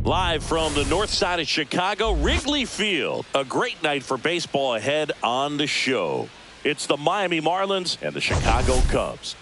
Live from the north side of Chicago, Wrigley Field. A great night for baseball ahead on the show. It's the Miami Marlins and the Chicago Cubs.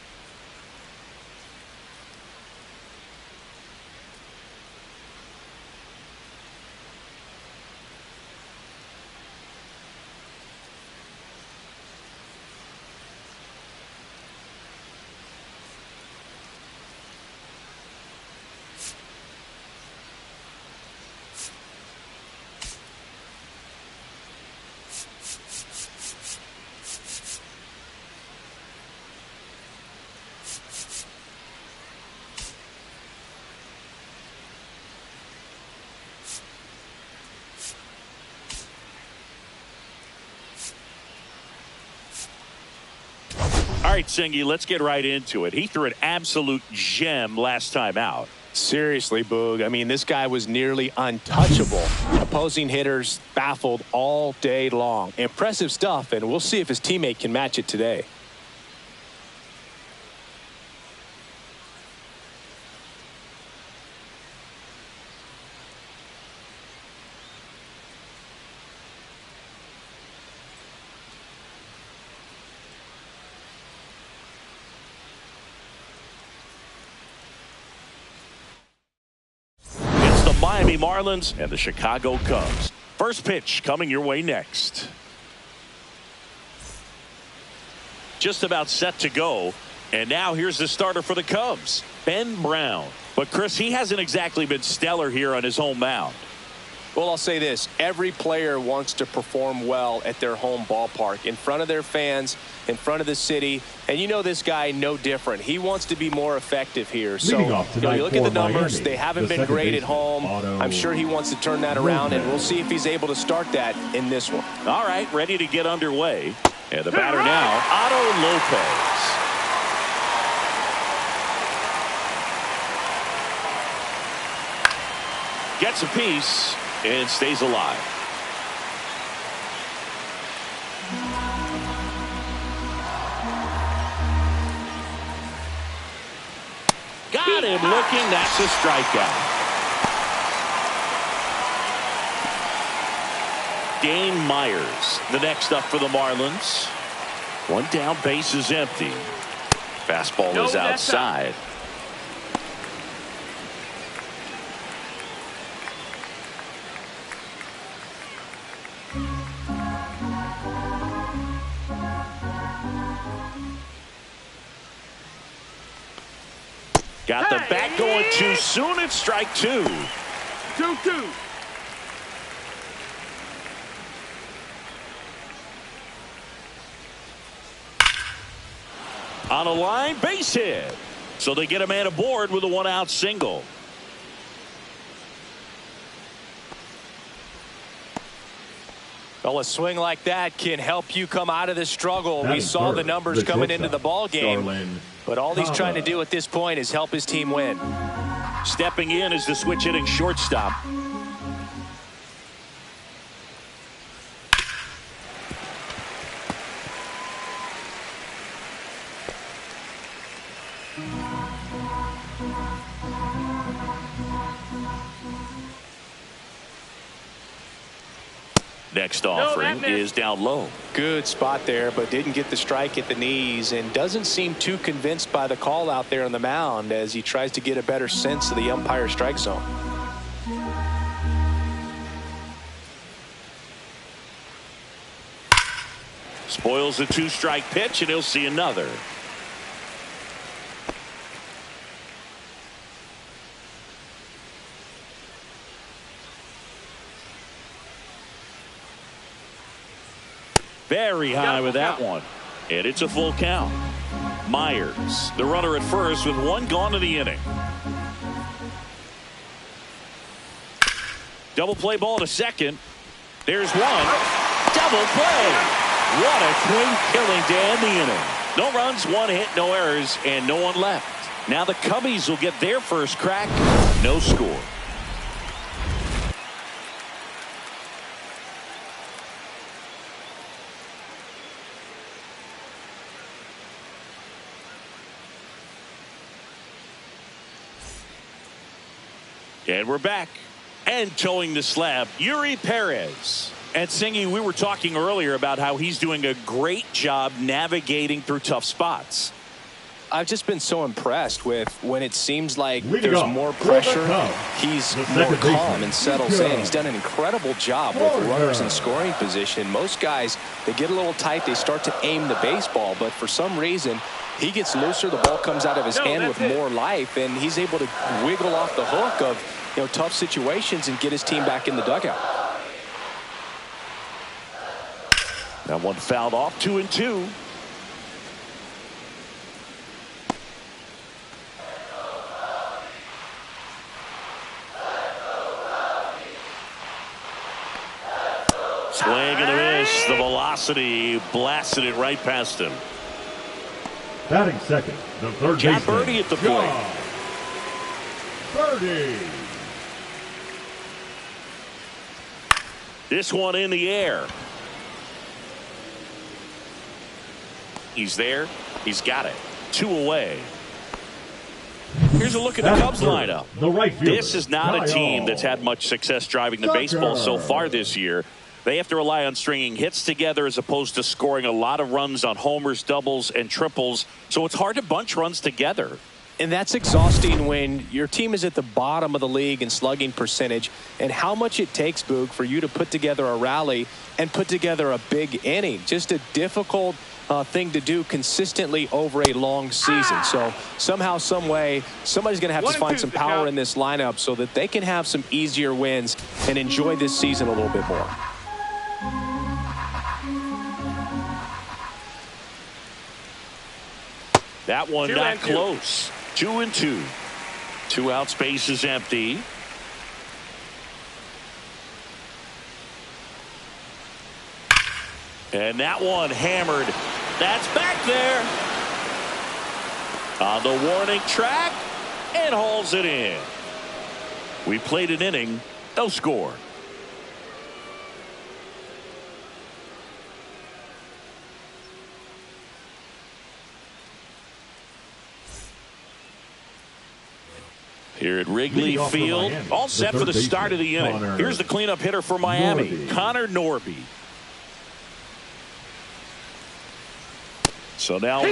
All right, Singy, let's get right into it. He threw an absolute gem last time out. Seriously, Boog. I mean, this guy was nearly untouchable. Opposing hitters baffled all day long. Impressive stuff, and we'll see if his teammate can match it today. Miami Marlins and the Chicago Cubs. First pitch coming your way next. Just about set to go. And now here's the starter for the Cubs, Ben Brown. But Chris, he hasn't exactly been stellar here on his home mound. Well, I'll say this. Every player wants to perform well at their home ballpark, in front of their fans, in front of the city. And you know this guy no different. He wants to be more effective here. So, you look at the numbers. Miami, they haven't been great at home. I'm sure he wants to turn that around, and we'll see if he's able to start that in this one. All right, ready to get underway. And the batter now, Otto Lopez. Gets a piece and stays alive. Got him looking. That's a strikeout. Dane Myers, the next up for the Marlins. One down, base is empty. Fastball is outside. Got the bat going too soon. It's strike two. 2-2. On a line, base hit. So they get a man aboard with a one-out single. Well, a swing like that can help you come out of this struggle. We saw the numbers coming into the ball game, but all he's trying to do at this point is help his team win. Stepping in is the switch hitting shortstop. Next offering is down low. Good spot there, but didn't get the strike at the knees, and doesn't seem too convinced by the call out there on the mound as he tries to get a better sense of the umpire's strike zone. Spoils a two-strike pitch, and he'll see another. Very high with that one. And it's a full count. Myers, the runner at first with one gone in the inning. Double play ball to second. There's one. Double play. What a clean killing to end the inning. No runs, one hit, no errors, and no one left. Now the Cubbies will get their first crack. No score. And we're back. And towing the slab, Yuri Perez. And Singy, we were talking earlier about how he's doing a great job navigating through tough spots. I've just been so impressed with when it seems like there's more pressure, he's more calm and settles in. He's done an incredible job with runners in scoring position. Most guys, they get a little tight, they start to aim the baseball, but for some reason, he gets looser, the ball comes out of his hand with more life, and he's able to wiggle off the hook of tough situations and get his team back in the dugout. That one fouled off, 2-2. Swing and a miss. The velocity blasted it right past him. Batting second, the third John Birdie at the plate. Birdie. This one in the air. He's there. He's got it. 2 away. Here's a look at the Cubs lineup. This is not a team that's had much success driving the baseball so far this year. They have to rely on stringing hits together as opposed to scoring a lot of runs on homers, doubles, and triples. So it's hard to bunch runs together. And that's exhausting when your team is at the bottom of the league in slugging percentage, and how much it takes, Boog, for you to put together a rally and put together a big inning. Just a difficult thing to do consistently over a long season. So somehow, some way, somebody's going to have to find some power in this lineup so that they can have some easier wins and enjoy this season a little bit more. That one not close. 2-2. 2 out, space is empty. And that one hammered. That's back there. On the warning track and hauls it in. We played an inning, no score. Here at Wrigley Field, all set for the start of the inning. Here's the cleanup hitter for Miami, Connor Norby. So now 1-2.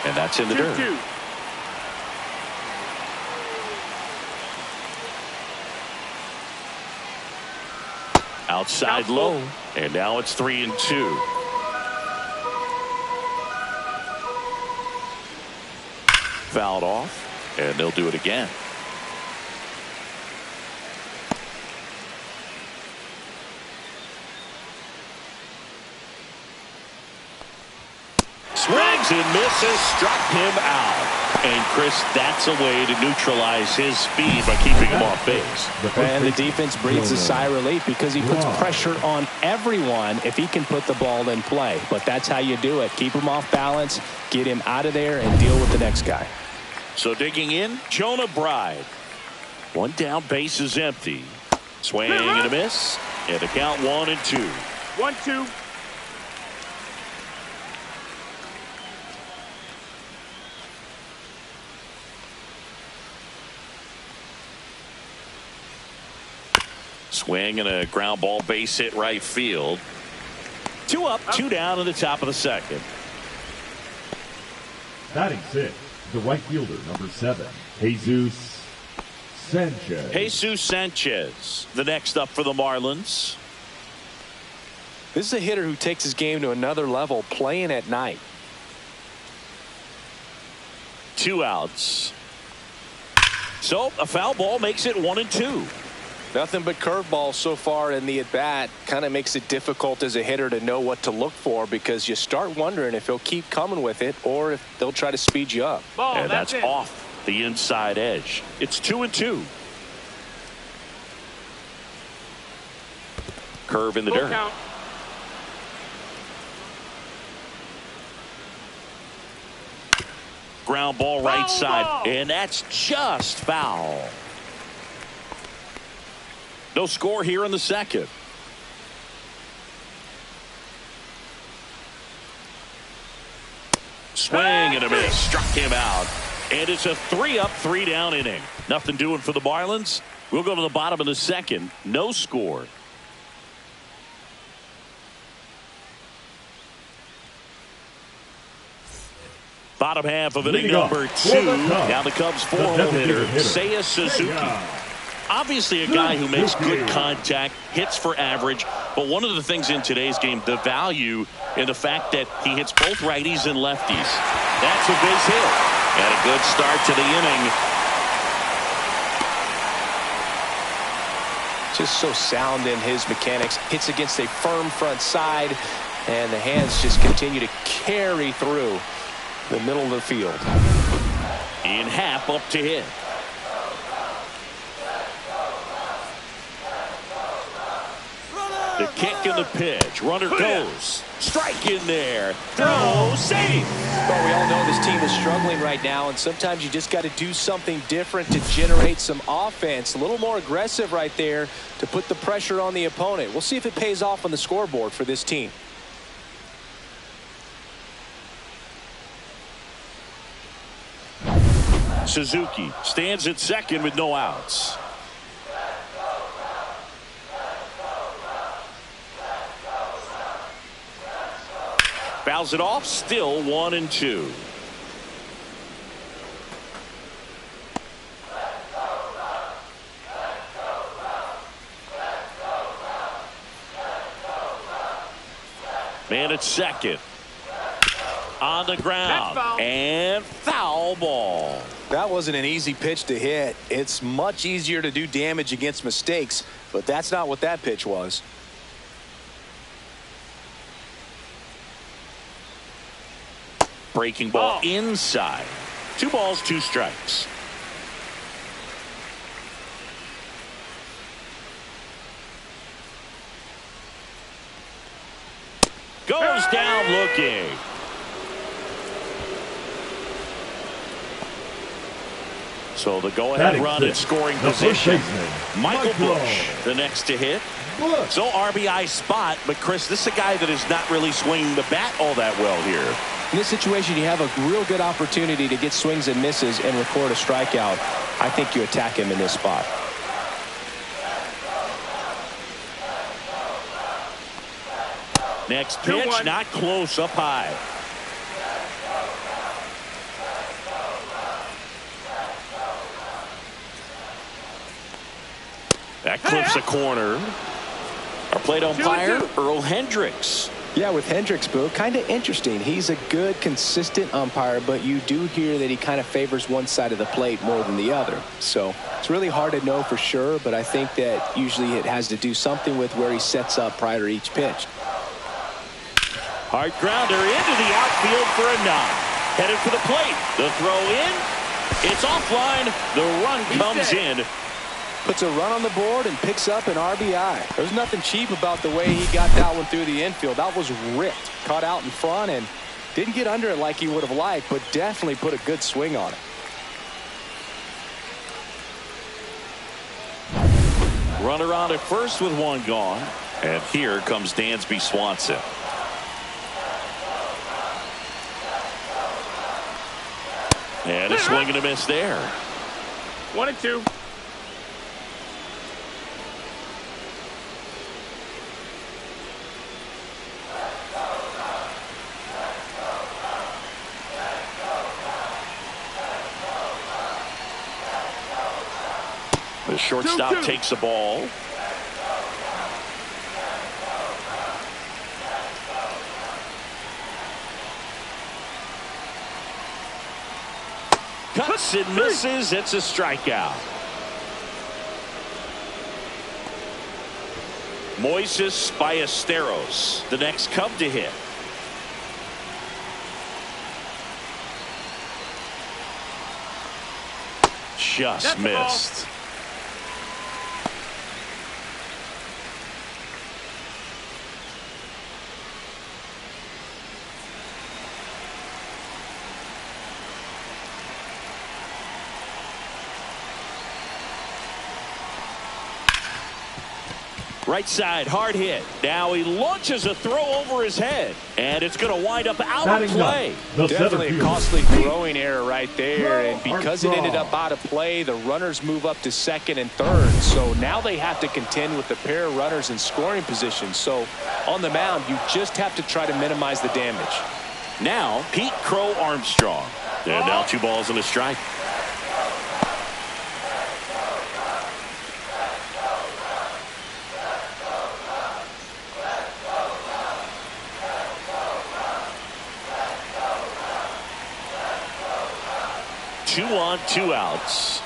And that's in the dirt. Outside low, and now it's 3-2. Fouled off, and they'll do it again. Swings and misses, struck him out. And Chris, that's a way to neutralize his speed by keeping him off base. And the defense breathes a sigh of relief because he puts pressure on everyone if he can put the ball in play. But that's how you do it. Keep him off balance, get him out of there, and deal with the next guy. So digging in, Jonah Bride. One down, base is empty. Swing and a miss. And the count 1-2. 1-2. Swing and a ground ball, base hit right field. 2 up, 2 down in the top of the second. Batting sixth, the right fielder, number 7, Jesus Sanchez. Jesus Sanchez, the next up for the Marlins. This is a hitter who takes his game to another level, playing at night. 2 outs. So a foul ball makes it 1-2. Nothing but curveballs so far in the at-bat. Kind of makes it difficult as a hitter to know what to look for because you start wondering if he'll keep coming with it or if they'll try to speed you up. Ball, and that's off the inside edge. It's 2-2. Curve in the dirt. Count. Ground ball right side, ball. and that's just foul. No score here in the second. Swing and a miss. Struck him out. And it's a 3-up, 3-down inning. Nothing doing for the Marlins. We'll go to the bottom of the second. No score. Bottom half of inning number 2. Now the Cubs' 4-hole hitter, Seiya Suzuki. Obviously a guy who makes good contact, hits for average, but one of the things in today's game, the value in the fact that he hits both righties and lefties. That's a base hit. And a good start to the inning. Just so sound in his mechanics. Hits against a firm front side, and the hands just continue to carry through the middle of the field. Ian Happ up to hit. The kick and the pitch. Runner goes. Strike in there. Throw. Safe. Well, we all know this team is struggling right now, and sometimes you just got to do something different to generate some offense. A little more aggressive right there to put the pressure on the opponent. We'll see if it pays off on the scoreboard for this team. Suzuki stands at second with no outs. Fouls it off. Still 1-2. Man at second. On the ground. And foul ball. That wasn't an easy pitch to hit. It's much easier to do damage against mistakes, but that's not what that pitch was. Breaking ball inside. 2 balls, 2 strikes. Goes down looking. So the go-ahead run in scoring position. Michael Busch, the next to hit. So RBI spot, but Chris, this is a guy that is not really swinging the bat all that well here. In this situation, you have a real good opportunity to get swings and misses and record a strikeout. I think you attack him in this spot. Next pitch, not close, up high. That clips a corner. Our plate umpire, Earl Hendricks. Yeah, with Hendricks, Boo, kind of interesting. He's a good, consistent umpire, but you do hear that he kind of favors one side of the plate more than the other. So it's really hard to know for sure, but I think that usually it has to do something with where he sets up prior to each pitch. Hard grounder into the outfield for a knock. Headed for the plate. The throw in. It's offline. The run comes in. Puts a run on the board and picks up an RBI. There's nothing cheap about the way he got that one through the infield. That was ripped. Caught out in front and didn't get under it like he would have liked, but definitely put a good swing on it. Runner on at first with 1 gone. And here comes Dansby Swanson. And a swing and a miss there. 1-2. The shortstop takes the ball. Cuts and misses. It's a strikeout. Moises Ballesteros, the next Cub to hit. Just missed. Right side, hard hit. Now he launches a throw over his head, and it's going to wind up out of play. Definitely a costly throwing error right there, and because it ended up out of play, the runners move up to second and third. So now they have to contend with the pair of runners in scoring position. So on the mound, you just have to try to minimize the damage. Now, Pete Crow Armstrong. And now 2 balls and a strike. Two on, 2 outs.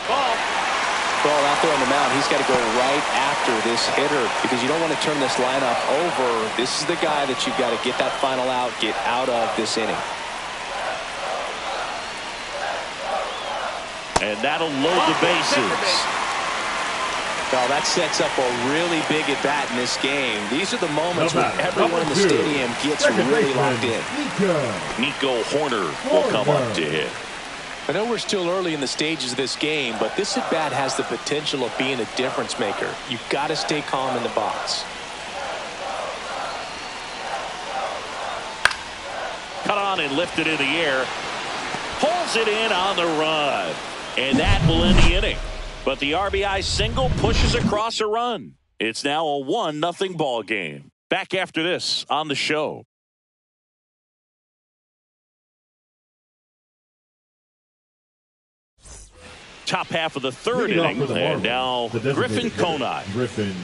Ball out there on the mound. He's got to go right after this hitter because you don't want to turn this lineup over. This is the guy that you've got to get that final out, get out of this inning. And that'll load the bases. Well, that sets up a really big at bat in this game. These are the moments when everyone in the stadium gets really locked in. Nico Horner will come up to hit. I know we're still early in the stages of this game, but this at bat has the potential of being a difference maker. You've got to stay calm in the box. Cut on and lifted in the air. Pulls it in on the run. And that will end the inning. But the RBI single pushes across a run. It's now a 1-0 ball game. Back after this on the show. Top half of the third inning, and now Griffin Conine. Griffin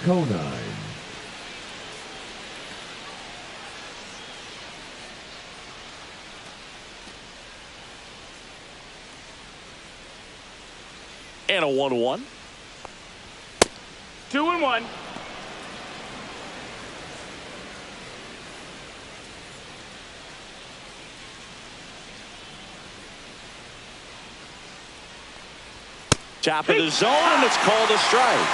Conine. And a 1-1. 2-1. Top of the zone, and it's called a strike.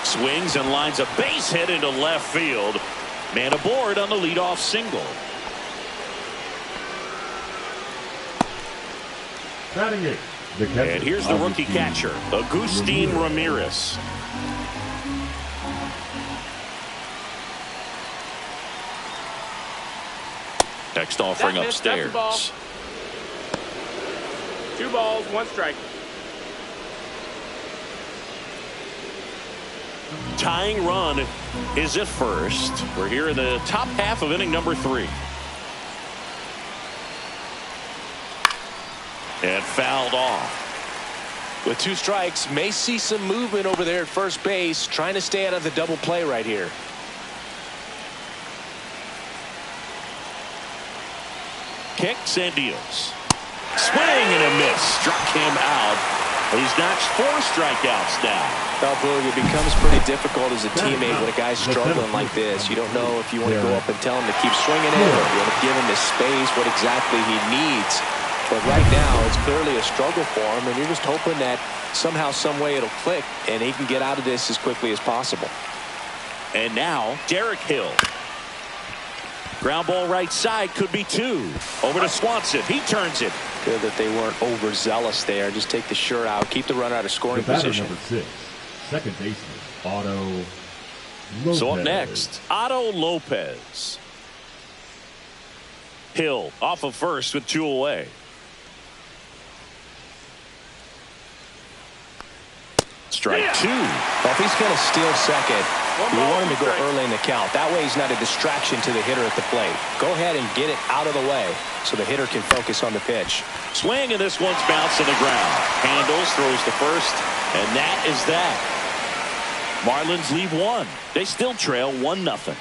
Swings and lines a base hit into left field. Man aboard on the leadoff single. Batting it. And here's the rookie catcher, Agustin Ramirez. Next offering upstairs. 2 balls, 1 strike. Tying run is at first. We're here in the top half of inning number 3. And fouled off. With 2 strikes, may see some movement over there at first base, trying to stay out of the double play right here. Kicks and deals. Swing and a miss. Struck him out. He's notched 4 strikeouts now. Well, Boog, it becomes pretty difficult as a teammate when a guy's struggling like this. You don't know if you want to go up and tell him to keep swinging it, or you want to give him the space, what exactly he needs. But right now, it's clearly a struggle for him, and you're just hoping that somehow, some way it'll click, and he can get out of this as quickly as possible. And now, Derek Hill. Ground ball right side, could be 2. Over to Swanson. He turns it. Good that they weren't overzealous there. Just take the shirt out. Keep the runner out of scoring position. Number 6, second baseman, Otto Lopez. So up next, Otto Lopez. Hill off of first with 2 away. Strike 2. Well, if he's going to steal second, you want him to go early in the count. That way he's not a distraction to the hitter at the plate. Go ahead and get it out of the way so the hitter can focus on the pitch. Swing, and this one's bounced to the ground. Handles, throws to first, and that is that. Marlins leave 1. They still trail 1-0.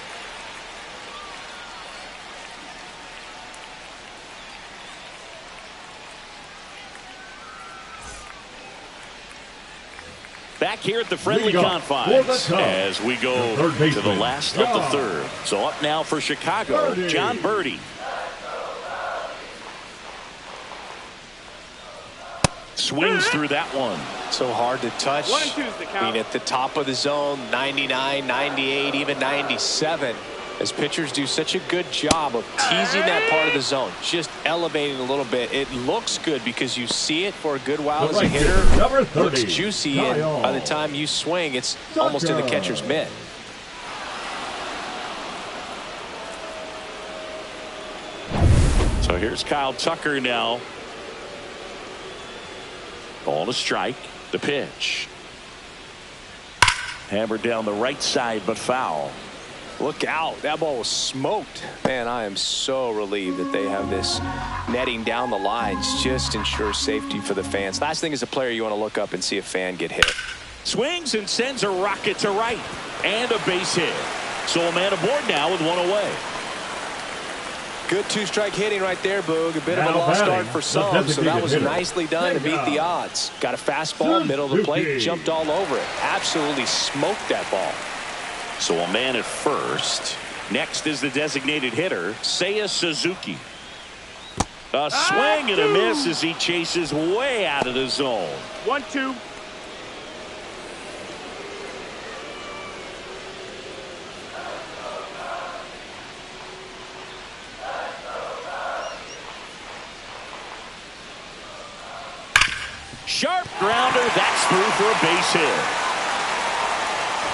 Back here at the friendly confines as we go to the last of the third. So up now for Chicago, John Birdie. Swings through that one. So hard to touch. 1 and 2 is the count. I mean, at the top of the zone, 99, 98, even 97. as pitchers do such a good job of teasing that part of the zone, just elevating a little bit. It looks good because you see it for a good while as a hitter. Number 30, looks juicy, and by the time you swing, it's almost in the catcher's mitt. So here's Kyle Tucker now. Ball to strike. The pitch. Hammered down the right side, but foul. Look out. That ball was smoked. Man, I am so relieved that they have this netting down the lines. Just ensures safety for the fans. Last thing as a player, you want to look up and see a fan get hit. Swings and sends a rocket to right. And a base hit. So a man aboard now with one away. Good two-strike hitting right there, Boog. A bit of a lost start for some, so that was nicely done to beat the odds. Got a fastball, middle of the plate, jumped all over it. Absolutely smoked that ball. So a man at first. Next is the designated hitter, Seiya Suzuki. A swing and a miss as he chases way out of the zone. 1-2. Sharp grounder. That's through for a base hit.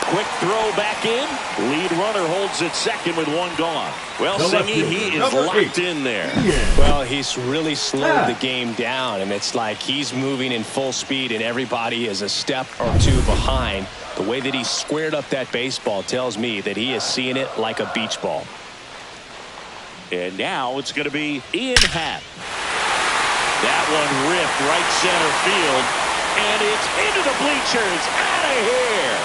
Quick throw back in. Lead runner holds at second with one gone. Well, Singy, he is locked in there. Well, he's really slowed the game down, and it's like he's moving in full speed, and everybody is a step or two behind. The way that he squared up that baseball tells me that he is seeing it like a beach ball. And now it's going to be Ian Happ. That one ripped right center field, and it's into the bleachers. Out of here.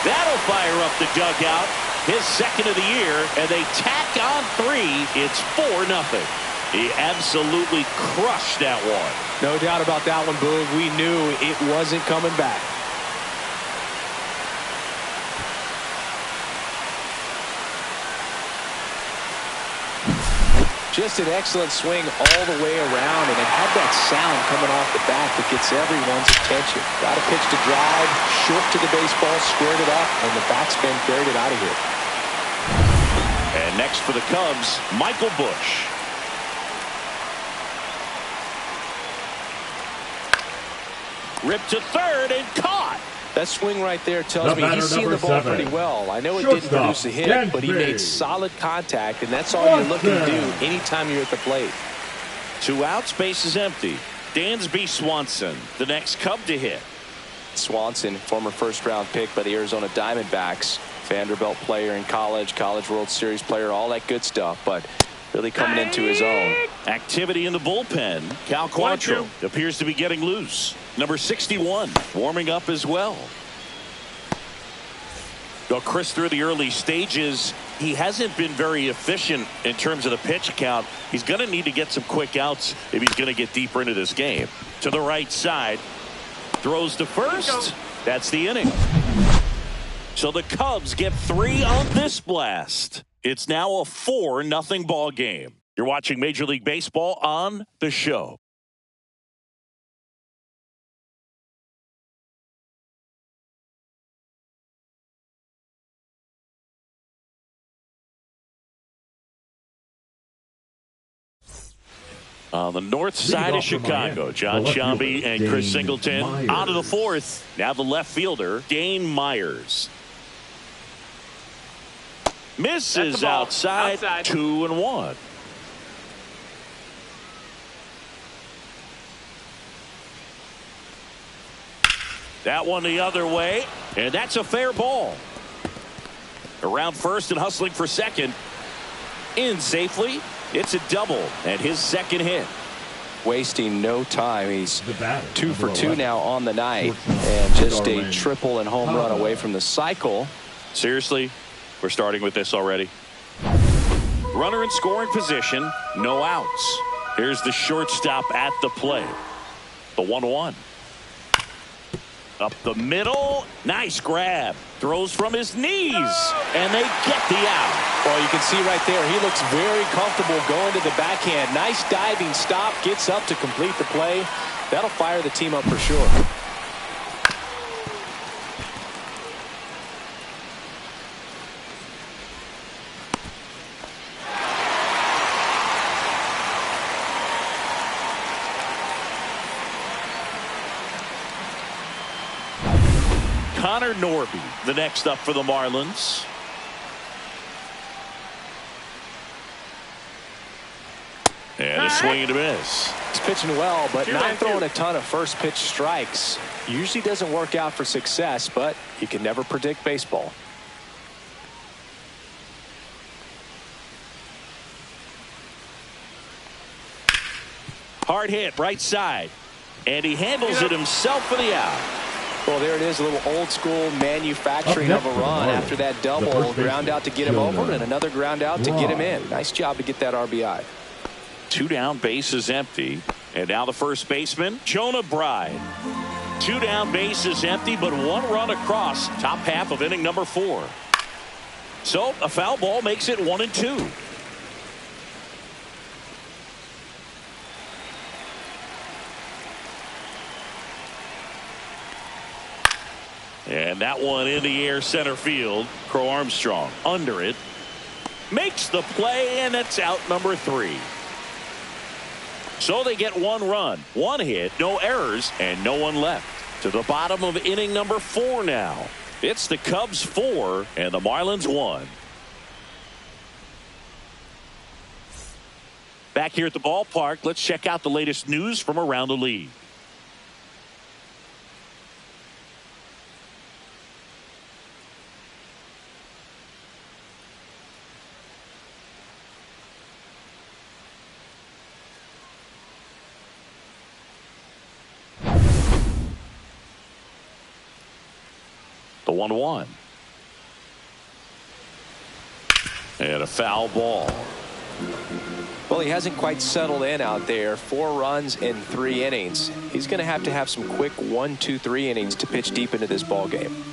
That'll fire up the dugout. His second of the year, and they tack on 3. It's 4-0. He absolutely crushed that one. No doubt about that one, Boog. We knew it wasn't coming back. Just an excellent swing all the way around, and it had that sound coming off the bat that gets everyone's attention. Got a pitch to drive, short to the baseball, squared it up, and the backspin carried it out of here. And next for the Cubs, Michael Busch. Ripped to third and caught. That swing right there tells me he's seen the ball pretty well. I know it didn't produce a hit, but he made solid contact, and that's all you're looking to do anytime you're at the plate. 2 outs, base is empty. Dansby Swanson, the next Cub to hit. Swanson, former first-round pick by the Arizona Diamondbacks. Vanderbilt player in college, College World Series player, all that good stuff, but really coming into his own. Activity in the bullpen. Cal Quantrill appears to be getting loose. Number 61 warming up as well. Well, Chris, through the early stages, he hasn't been very efficient in terms of the pitch count. He's going to need to get some quick outs if he's going to get deeper into this game. To the right side. Throws to first. That's the inning. So the Cubs get 3 on this blast. It's now a 4-0 ball game. You're watching Major League Baseball on The Show. On the north side of Chicago, John Sciambi and Chris Singleton out of the 4th. Now the left fielder, Dane Myers. Misses outside. 2-1. That one the other way, and that's a fair ball. Around first and hustling for second. In safely. It's a double and his second hit. Wasting no time. He's 2 for 2 now on the night, and just a triple and home run away from the cycle. Seriously, we're starting with this already. Runner in scoring position, no outs. Here's the shortstop at the plate. The 1-1. Up the middle. Nice grab. Throws from his knees. And they get the out. Well, you can see right there, he looks very comfortable going to the backhand. Nice diving stop. Gets up to complete the play. That'll fire the team up for sure. Connor Norby, the next up for the Marlins. And a swing and a miss. He's pitching well, but not 2-2. throwing a ton of first pitch strikes. Usually doesn't work out for success, but you can never predict baseball. Hard hit, right side. And he handles it himself for the out. Well, there it is, a little old school manufacturing of a run after that double. Ground out to get him over and another ground out to get him in. Nice job to get that RBI. 2 down, bases empty. And now the first baseman, Jonah Bride. 2 down, bases empty, but 1 run across. Top half of inning number 4. So a foul ball makes it 1-2. And that one in the air center field. Crow Armstrong under it. Makes the play, and it's out number 3. So they get 1 run, 1 hit, no errors, and no one left. To the bottom of inning number 4 now. It's the Cubs 4 and the Marlins 1. Back here at the ballpark, let's check out the latest news from around the league. The 1-1. And a foul ball. Well, he hasn't quite settled in out there. 4 runs in 3 innings. He's going to have some quick 1, 2, 3 innings to pitch deep into this ball game.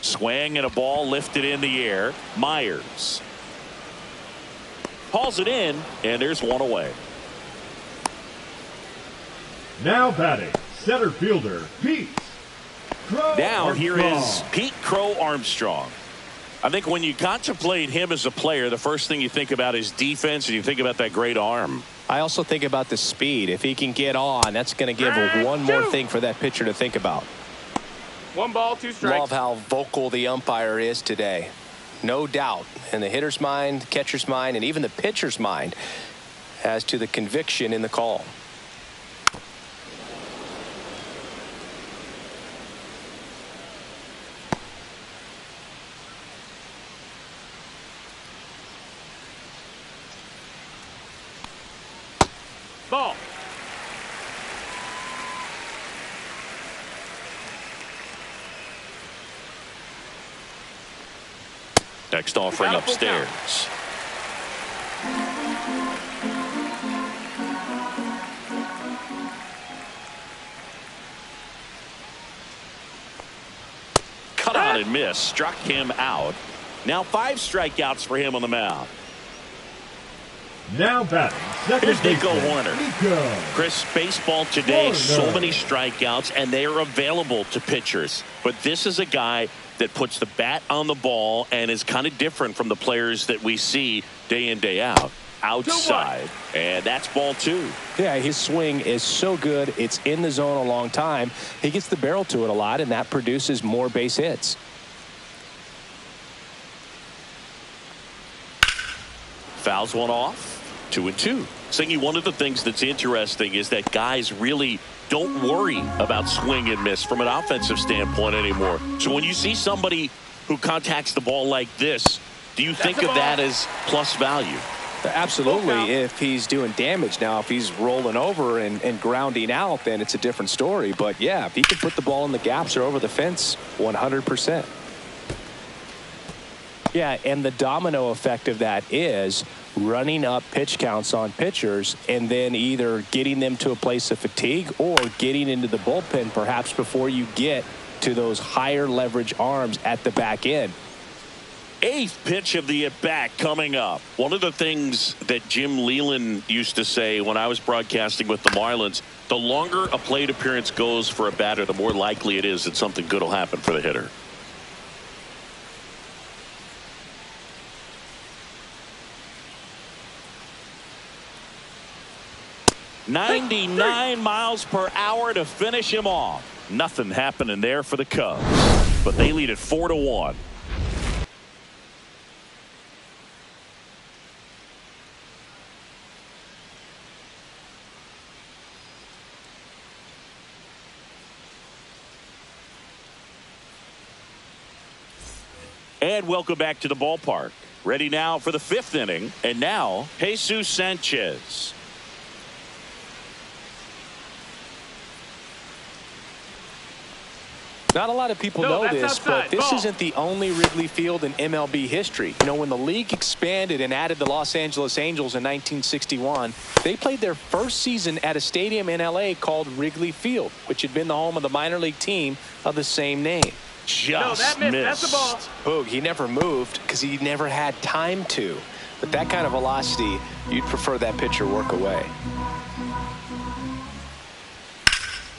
Swing and a ball lifted in the air. Myers hauls it in, and there's 1 away. Now batting, center fielder, Pete Crow Now Armstrong. here is Pete Crow Armstrong. I think when you contemplate him as a player, the first thing you think about is defense, and you think about that great arm. I also think about the speed. If he can get on, that's going to give one more thing for that pitcher to think about. 1 ball, 2 strikes. Love how vocal the umpire is today. No doubt in the hitter's mind, catcher's mind, and even the pitcher's mind as to the conviction in the call. Ball. Next offering Doubtful upstairs. Cut out and miss. Struck him out. Now 5 strikeouts for him on the mound. Now batting, second Here's Nico baseman, Warner. Nico. Chris, baseball today, Warner. so many strikeouts, and they are available to pitchers. But this is a guy that puts the bat on the ball and is kind of different from the players that we see day in, day out. Outside, and that's ball 2. Yeah, his swing is so good. It's in the zone a long time. He gets the barrel to it a lot, and that produces more base hits. Fouls one off. 2-2. Singy, one of the things that's interesting is that guys really don't worry about swing and miss from an offensive standpoint anymore. So when you see somebody who contacts the ball like this, do you think of that as plus value? Absolutely. If he's doing damage now, if he's rolling over and grounding out, then it's a different story. But yeah, if he can put the ball in the gaps or over the fence, 100%. Yeah, and the domino effect of that is running up pitch counts on pitchers and then either getting them to a place of fatigue or getting into the bullpen perhaps before you get to those higher leverage arms at the back end. 8th pitch of the at-bat coming up. One of the things that Jim Leland used to say when I was broadcasting with the Marlins, the longer a plate appearance goes for a batter, the more likely it is that something good will happen for the hitter. 99 miles per hour to finish him off. Nothing happening there for the Cubs, but they lead it 4-1. And welcome back to the ballpark. Ready now for the 5th inning. And now, Jesus Sanchez. Not a lot of people know this, but this isn't the only Wrigley Field in MLB history. You know, when the league expanded and added the Los Angeles Angels in 1961, they played their first season at a stadium in L.A. called Wrigley Field, which had been the home of the minor league team of the same name. Just missed. That's the ball. Boog, he never moved because he never had time to. But that kind of velocity, you'd prefer that pitcher work away.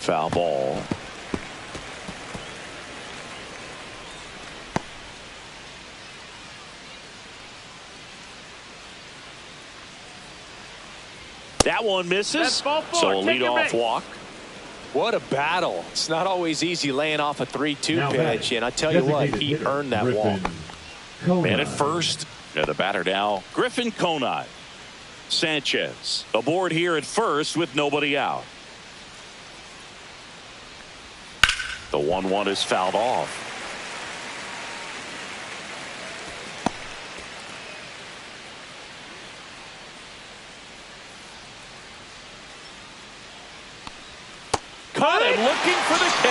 Foul ball. That one misses. So a leadoff walk. What a battle. It's not always easy laying off a 3-2 pitch, and I tell you what, he earned that walk. Man at first, the batter now, Griffin Conine. Sanchez aboard here at first with nobody out. The 1-1 is fouled off. Caught him looking for the K.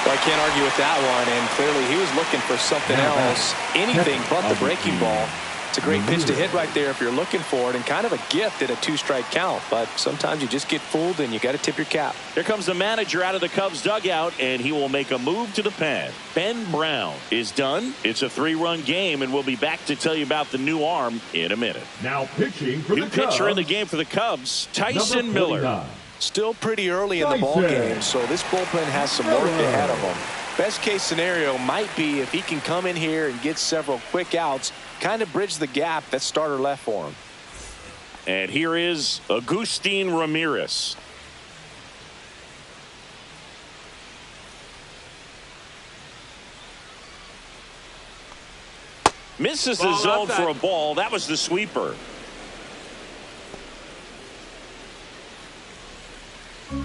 Well, I can't argue with that one, and clearly he was looking for something else, anything but the breaking ball. It's a great pitch to hit right there if you're looking for it, and kind of a gift at a 2-strike count, but sometimes you just get fooled and you got to tip your cap. Here comes the manager out of the Cubs dugout, and he will make a move to the pen. Ben Brown is done. It's a 3-run game, and we'll be back to tell you about the new arm in a minute. Now pitching for the Cubs. New pitcher in the game for the Cubs, Tyson Miller. Still pretty early in the ball game, so this bullpen has some work ahead of them. Best case scenario might be if he can come in here and get several quick outs, kind of bridge the gap that starter left for him. And here is Agustin Ramirez. Misses the zone for a ball. That was the sweeper.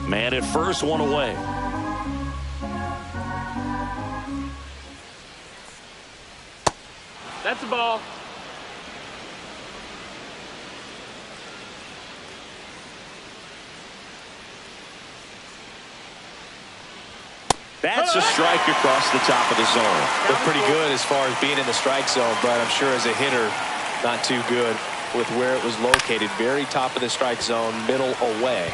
Man at first, one away. That's the ball. That's a strike across the top of the zone. They're pretty good as far as being in the strike zone, but I'm sure as a hitter, not too good with where it was located. Very top of the strike zone, middle away.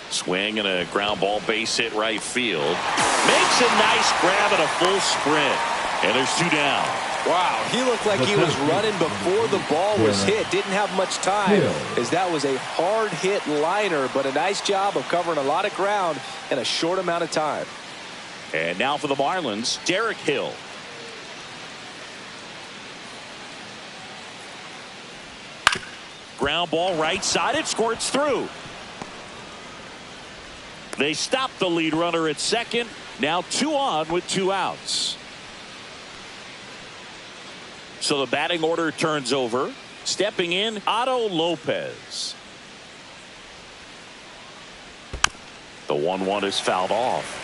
Swing and a ground ball, base hit right field. Makes a nice grab and a full sprint. And there's 2 down. Wow, he looked like he was running before the ball was hit. Didn't have much time, as that was a hard hit liner, but a nice job of covering a lot of ground in a short amount of time. And now for the Marlins, Derek Hill. Ground ball right side. It squirts through. They stop the lead runner at second. Now 2 on with 2 outs. So the batting order turns over. Stepping in, Otto Lopez. The 1-1 is fouled off.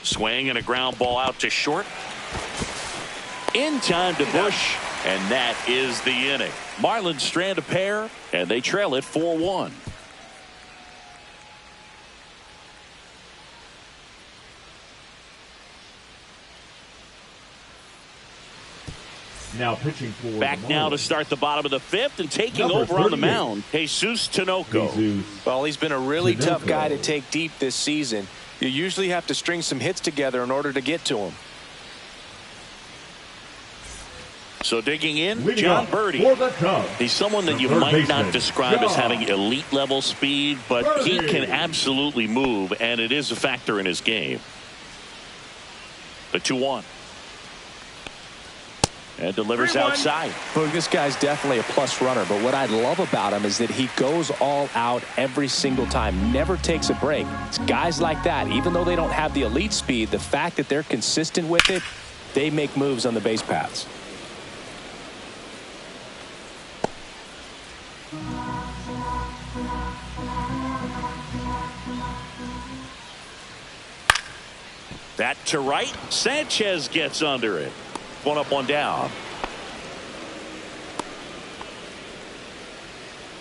Swing and a ground ball out to short. In time to Bush, and that is the inning. Marlins strand a pair, and they trail it 4-1. Now pitching for back now to start the bottom of the 5th, and taking over on the mound, Jesus Tinoco. Well, he's been a really tough guy to take deep this season. You usually have to string some hits together in order to get to him. So digging in, Leading John off Birdie. for the Cubs, He's someone that the you third might not baseman, describe as John having elite level speed, but he Birdie. can absolutely move, and it is a factor in his game. The 2-1. And delivers 3-1. outside. Look, this guy's definitely a plus runner, but what I love about him is that he goes all out every single time, never takes a break. It's guys like that, even though they don't have the elite speed, the fact that they're consistent with it, they make moves on the base paths. That to right. Sanchez gets under it. One up, one down.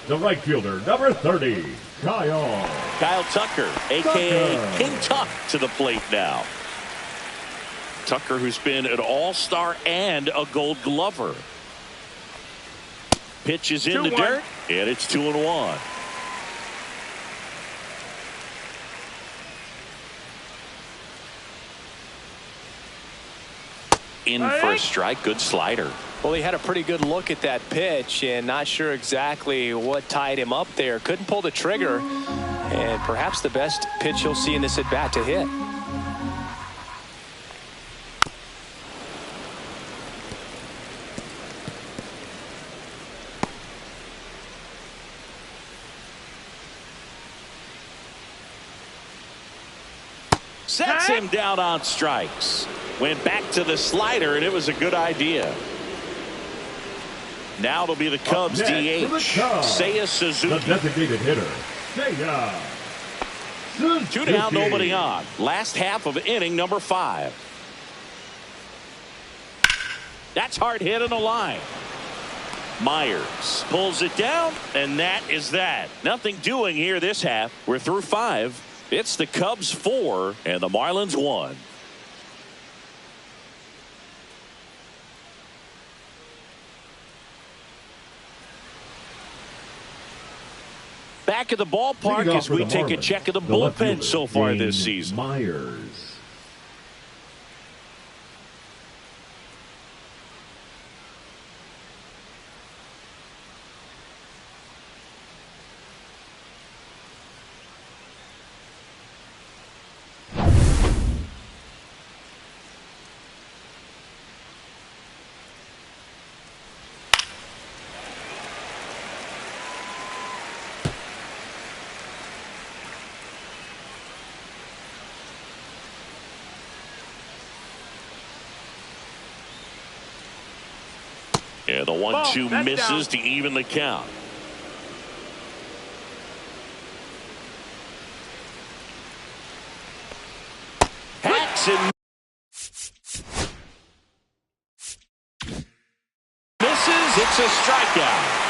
The right fielder, number 30, Kyle Tucker, a.k.a. King Tuck, to the plate now. Tucker, who's been an all-star and a Gold Glover. Pitch is in the 2-1. dirt, and it's 2-1. In for a strike. Good slider. Well, he had a pretty good look at that pitch and not sure exactly what tied him up there. Couldn't pull the trigger, and perhaps the best pitch you'll see in this at bat to hit. Sets him down on strikes. Went back to the slider, and it was a good idea. Now it'll be the Cubs DH. Seiya the Suzuki. designated hitter, Seiya Suzuki. 2 down, nobody on. Last half of inning number 5. That's hard hit in the line. Myers pulls it down, and that is that. Nothing doing here this half. We're through 5. It's the Cubs 4 and the Marlins 1. Back at the ballpark as we take a check of the bullpen so far this season. Myers. Yeah, the 1-2 misses to even the count. Hacks and misses. It's a strikeout.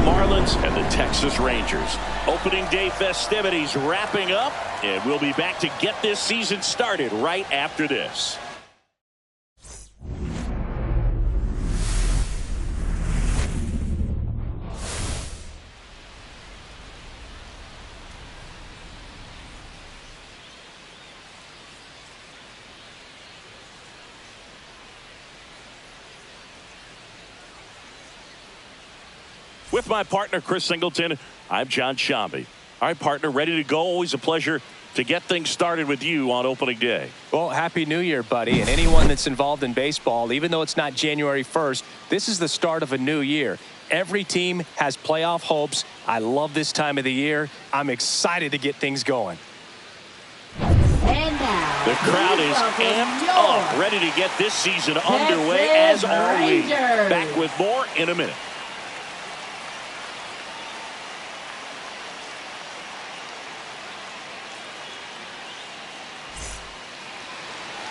Marlins and the Texas Rangers. Opening day festivities wrapping up, and we'll be back to get this season started right after this. With my partner, Chris Singleton, I'm John Shambi. All right, partner, ready to go. Always a pleasure to get things started with you on opening day. Well, Happy New Year, buddy. And anyone that's involved in baseball, even though it's not January 1st, this is the start of a new year. Every team has playoff hopes. I love this time of the year. I'm excited to get things going. And now, the crowd is amped up, ready to get this season underway, as are we. Back with more in a minute.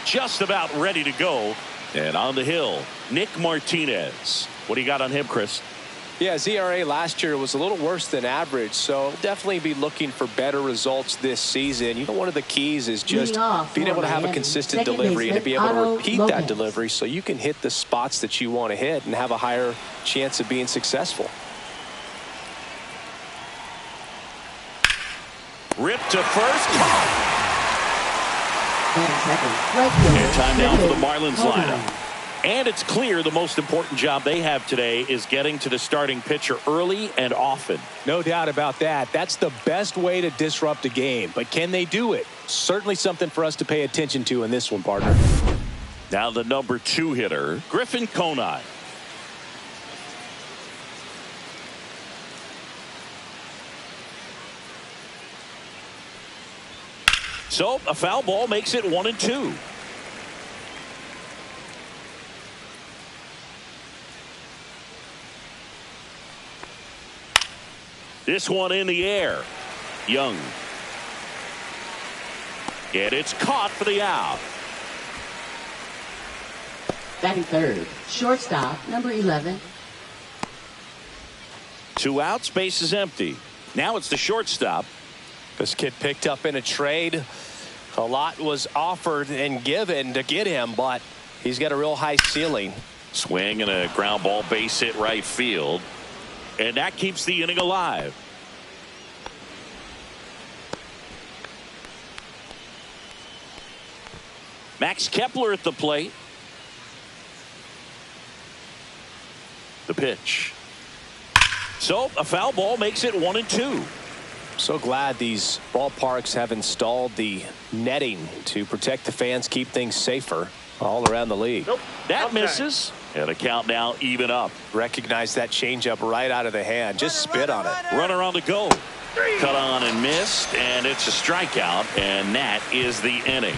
Just about ready to go. And on the hill, Nick Martinez. What do you got on him, Chris? Yeah, his ERA last year was a little worse than average, so definitely be looking for better results this season. You know, one of the keys is just being able to have a consistent delivery and to be able to repeat that delivery so you can hit the spots that you want to hit and have a higher chance of being successful. Rip to first. And time now for the Marlins lineup. And it's clear the most important job they have today is getting to the starting pitcher early and often. No doubt about that. That's the best way to disrupt a game. But can they do it? Certainly something for us to pay attention to in this one, partner. Now the number 2 hitter, Griffin Conine. So a foul ball makes it 1-2. This one in the air. Young. And it's caught for the out. Batting third, shortstop, number 11. 2 outs, base is empty. Now it's the shortstop. This kid picked up in a trade. A lot was offered and given to get him, but he's got a real high ceiling. Swing and a ground ball, base hit right field. And that keeps the inning alive. Max Kepler at the plate. The pitch. So a foul ball makes it 1-2. So glad these ballparks have installed the netting to protect the fans, keep things safer all around the league. Nope. That misses. And a count now even up. Recognize that changeup right out of the hand. Just spit on it. Runner on the go. Cut on and missed, and it's a strikeout, and that is the inning.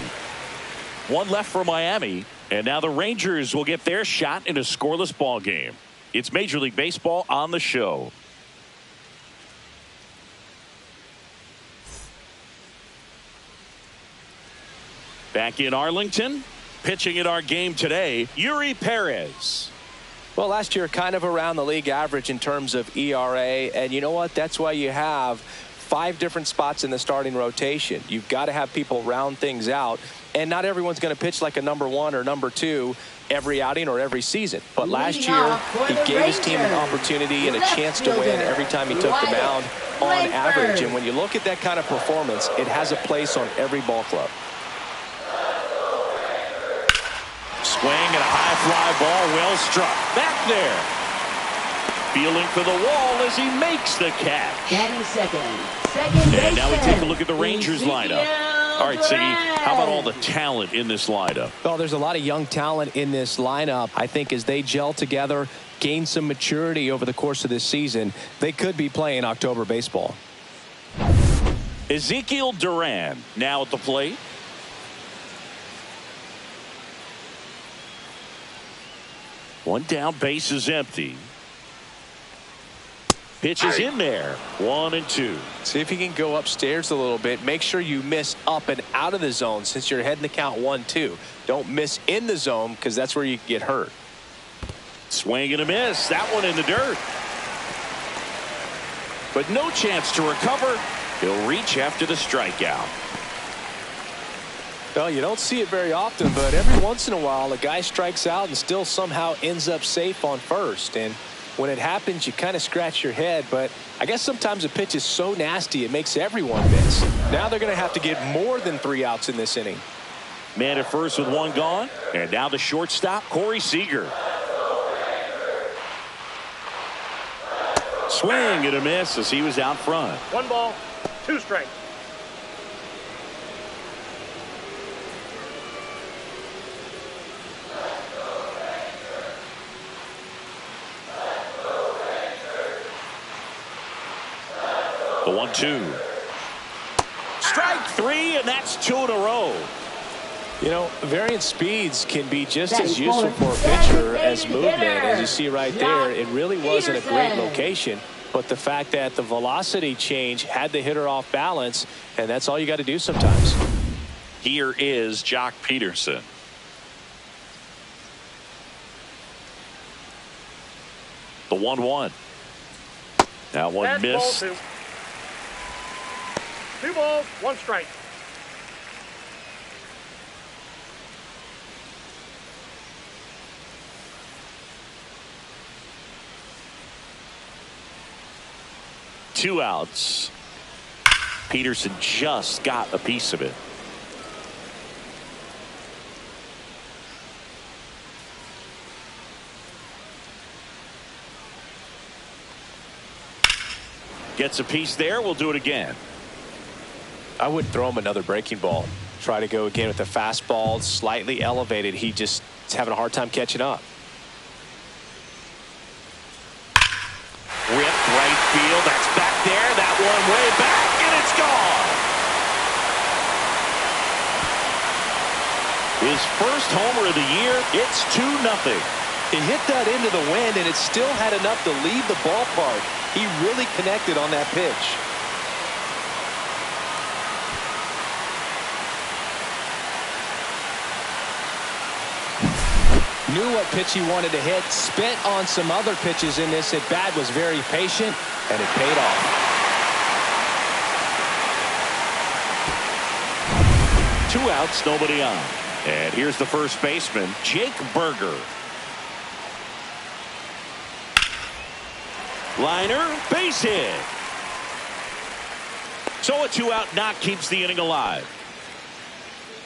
1 left for Miami, and now the Rangers will get their shot in a scoreless ball game. It's Major League Baseball on the show. Back in Arlington, pitching in our game today, Yuri Perez. Well, last year kind of around the league average in terms of ERA, and you know what? That's why you have 5 different spots in the starting rotation. You've got to have people round things out, and not everyone's going to pitch like a number 1 or number 2 every outing or every season. But last year, he gave his team an opportunity and a chance to win every time he took the mound on average. And when you look at that kind of performance, it has a place on every ball club. Swing and a high fly ball, well struck. Back there. feeling for the wall as he makes the catch. Batting second. And now we take a look at the Rangers lineup. All right, Siggy, how about all the talent in this lineup? Well, there's a lot of young talent in this lineup. I think as they gel together, gain some maturity over the course of this season, they could be playing October baseball. Ezekiel Duran now at the plate. One down, base is empty. Pitch is in there. 1-2. See if you can go upstairs a little bit. Make sure you miss up and out of the zone since you're heading the count 1-2. Don't miss in the zone because that's where you get hurt. Swing and a miss. That one in the dirt. But no chance to recover. He'll reach after the strikeout. Well, you don't see it very often, but every once in a while a guy strikes out and still somehow ends up safe on first. And when it happens, you kind of scratch your head, but I guess sometimes a pitch is so nasty it makes everyone miss. Now they're going to have to get more than 3 outs in this inning. Man at first with 1 gone, and now the shortstop, Corey Seager. Swing and a miss as he was out front. 1 ball, 2 strikes. The 1-2. Strike 3, and that's 2 in a row. You know, variant speeds can be just as useful for a pitcher as movement. As you see right there, it really wasn't a great location. But the fact that the velocity change had the hitter off balance, and that's all you got to do sometimes. Here is Jock Peterson. The 1-1. That one Fast missed. ball, 2 balls, 1 strike. Two outs. Peterson just got a piece of it. Gets a piece there. We'll do it again. I would throw him another breaking ball. Try to go again with the fastball, slightly elevated. He just is having a hard time catching up. Ripped right field. That's back there. That one way back, and it's gone. His first homer of the year. It's 2-0. He hit that into the wind, and it still had enough to leave the ballpark. He really connected on that pitch. Knew what pitch he wanted to hit, spent on some other pitches in this at bat, was very patient, and it paid off. Two outs, nobody on. And here's the first baseman, Jake Berger. Liner, base hit. So a 2-out knock keeps the inning alive.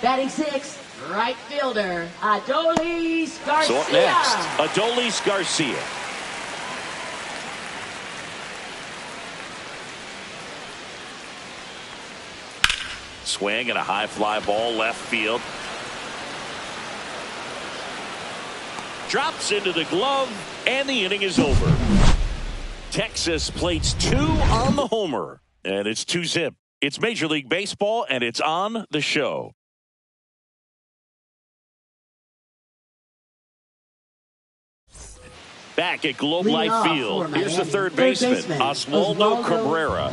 Batting 6, right fielder, Adolis Garcia. So up next, Adolis Garcia. Swing and a high fly ball left field. Drops into the glove, and the inning is over. Texas plates 2 on the homer, and it's 2-zip. It's Major League Baseball, and it's on the show. Back at Globe Life Field, here's the third baseman, Oswaldo Cabrera.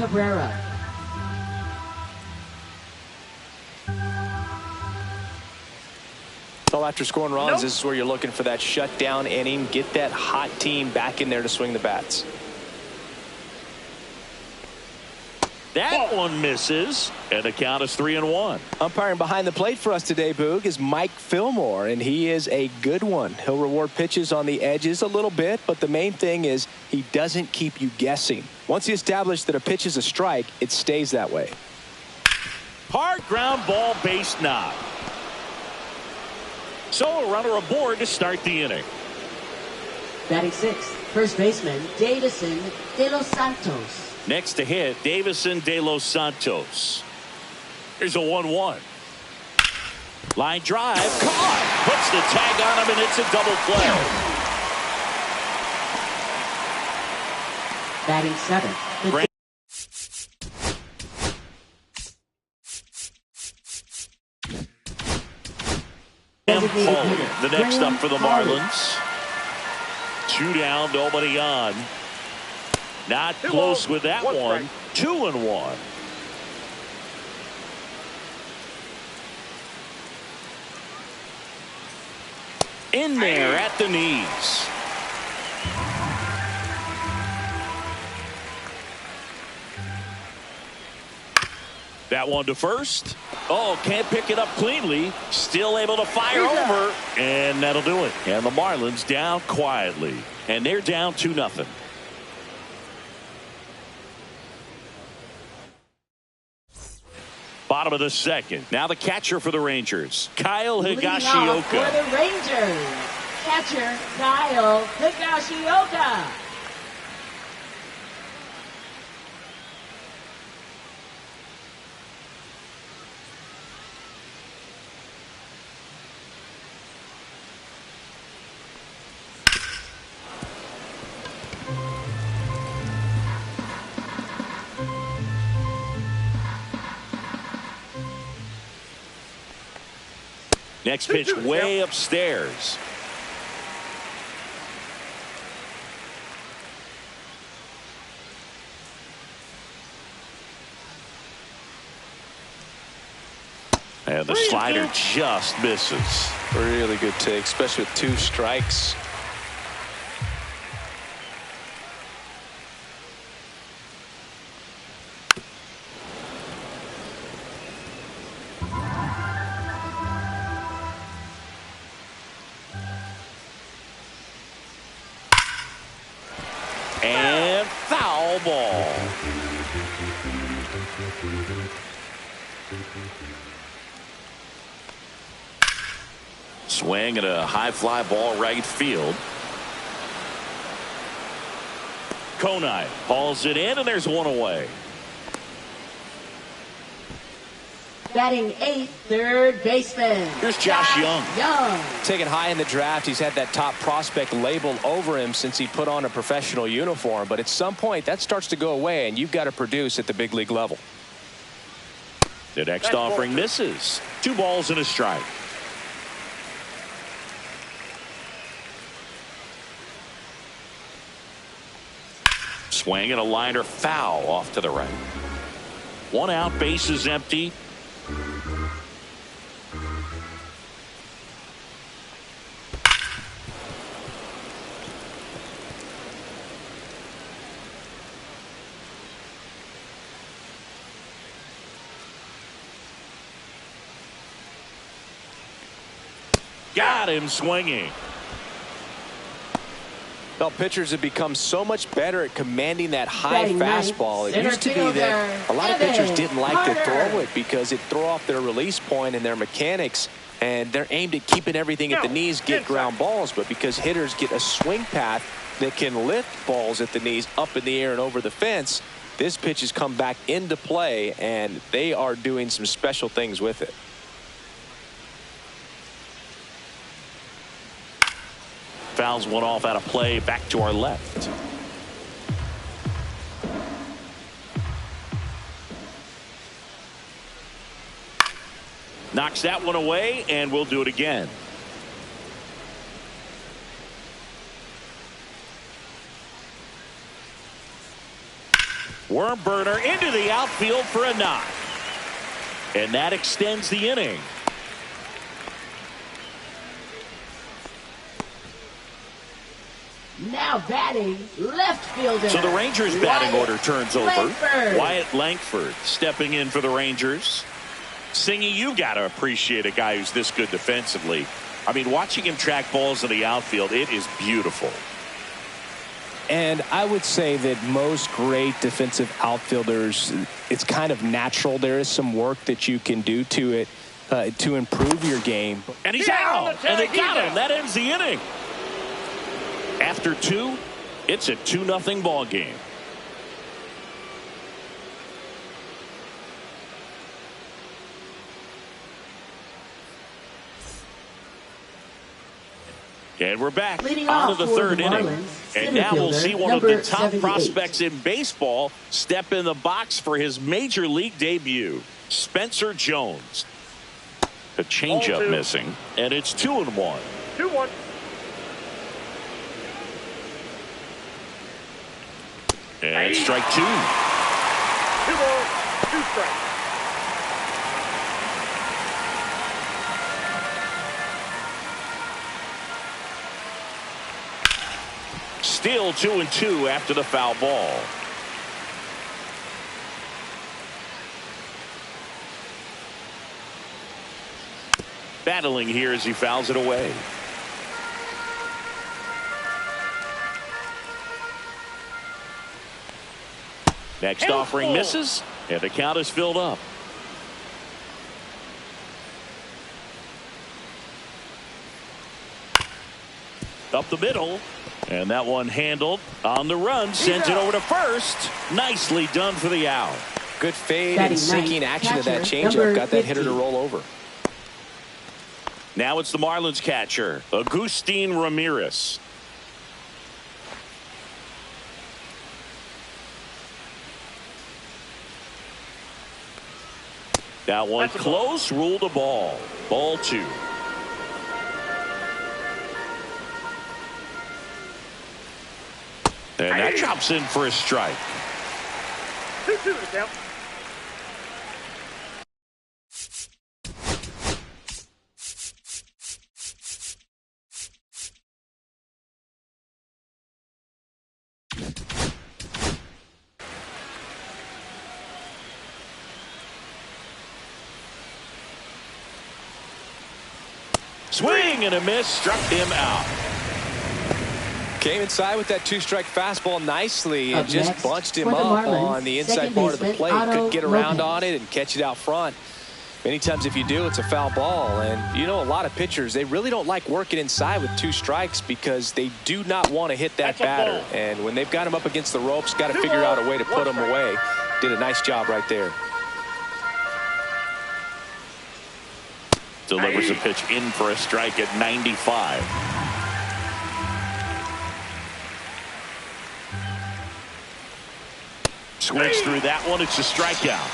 So after scoring runs, this is where you're looking for that shutdown inning, get that hot team back in there to swing the bats. That one misses, and the count is 3-1. Umpiring behind the plate for us today, Boog, is Mike Fillmore, and he is a good one. He'll reward pitches on the edges a little bit, but the main thing is he doesn't keep you guessing. Once he established that a pitch is a strike, it stays that way. Hard ground ball, base knock. So a runner aboard to start the inning. Batting sixth, first baseman Davison De Los Santos. Next to hit, Davison De Los Santos. Here's a 1-1. Line drive, caught. Puts the tag on him, and it's a double play. Batting seventh. The next up for the Marlins. 2 down, nobody on. Not close with that one. 2-1. In there at the knees. That one to first. Oh, can't pick it up cleanly. Still able to fire over. And that'll do it. And the Marlins down quietly. And they're down 2-0. Bottom of the second. Now the catcher for the Rangers, Kyle Higashioka. For the Rangers, catcher Kyle Higashioka. Next pitch way upstairs. And the slider just misses. Really good take, especially with 2 strikes. And foul ball. Swing at a high fly ball right field. Konai hauls it in, and there's one away. Batting eighth, third baseman. Here's Josh Young. Taken high in the draft, he's had that top prospect labeled over him since he put on a professional uniform. But at some point, that starts to go away, and you've got to produce at the big league level. The next offering misses. 2 balls and a strike. Swing and a liner foul off to the right. 1 out, base is empty. Got him swinging. Well, pitchers have become so much better at commanding that high fastball. It used to be that a lot of pitchers didn't like to throw it because it throw off their release point and their mechanics, and they're aimed at keeping everything at the knees, get ground balls. But because hitters get a swing path that can lift balls at the knees up in the air and over the fence, this pitch has come back into play, and they are doing some special things with it. Fouls one off out of play, back to our left. Knocks that one away, and we'll do it again. Worm burner into the outfield for a knock. And that extends the inning. Now batting left fielder. So the Rangers batting order turns over. Langford. Wyatt Langford stepping in for the Rangers. Singy, you got to appreciate a guy who's this good defensively. I mean, watching him track balls in the outfield, it is beautiful. And I would say that most great defensive outfielders, it's kind of natural. There is some work that you can do to it to improve your game. And he's out. And they got him. That ends the inning. After 2, it's a 2-0 ball game. And we're back on to the third inning. And now we'll see one of the top prospects in baseball step in the box for his major league debut. Spencer Jones. A changeup missing, and it's 2-1. 2-1. And strike 2. 2 balls, 2 strikes. Still 2-2 after the foul ball. Battling here as he fouls it away. Next offering misses, and the count is filled up. Up the middle, and that one handled on the run, sent it over to first. Nicely done for the out. Good fade and sinking action of that changeup. Got that hitter to roll over. Now it's the Marlins catcher, Agustin Ramirez. That one close, ruled a ball. Ball 2. And that drops in for a strike. 2-2 to count. Swing and a miss, struck him out. Came inside with that 2-strike fastball nicely and just bunched him up Marlins, on the inside part of the plate. Couldn't get around on it and catch it out front. Many times if you do, it's a foul ball. And you know, a lot of pitchers, they really don't like working inside with 2 strikes because they do not want to hit that batter. And when they've got him up against the ropes, got to figure out a way to put him away. Did a nice job right there. Delivers a pitch in for a strike at 95. Swings through that one. It's a strikeout.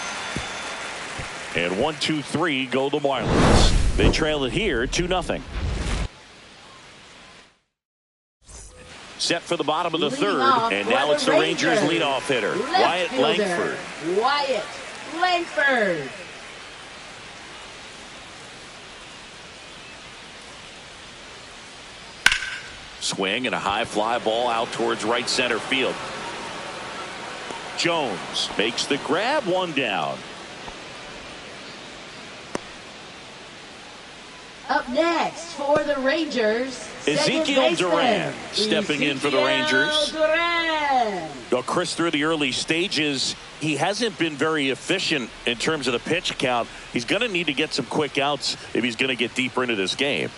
And 1, 2, 3 go the Marlins. They trail it here 2-0. Set for the bottom of the third, and now it's the Rangers leadoff hitter, Wyatt Langford. Wyatt Langford. Swing and a high fly ball out towards right center field. Jones makes the grab, 1 down. Up next for the Rangers, Ezekiel Duran stepping in for the Rangers. Now, Chris, through the early stages, he hasn't been very efficient in terms of the pitch count. He's going to need to get some quick outs if he's going to get deeper into this game.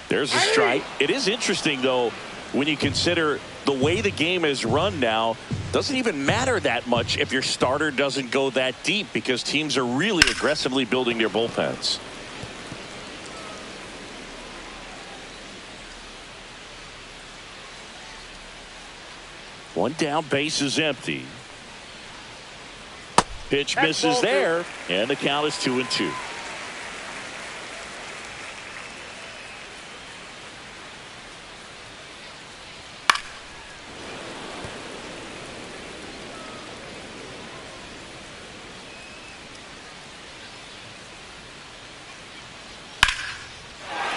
There's a strike. It is interesting, though, when you consider the way the game is run now. Doesn't even matter that much if your starter doesn't go that deep because teams are really aggressively building their bullpens. One down, base is empty. Pitch misses there, and the count is 2-2.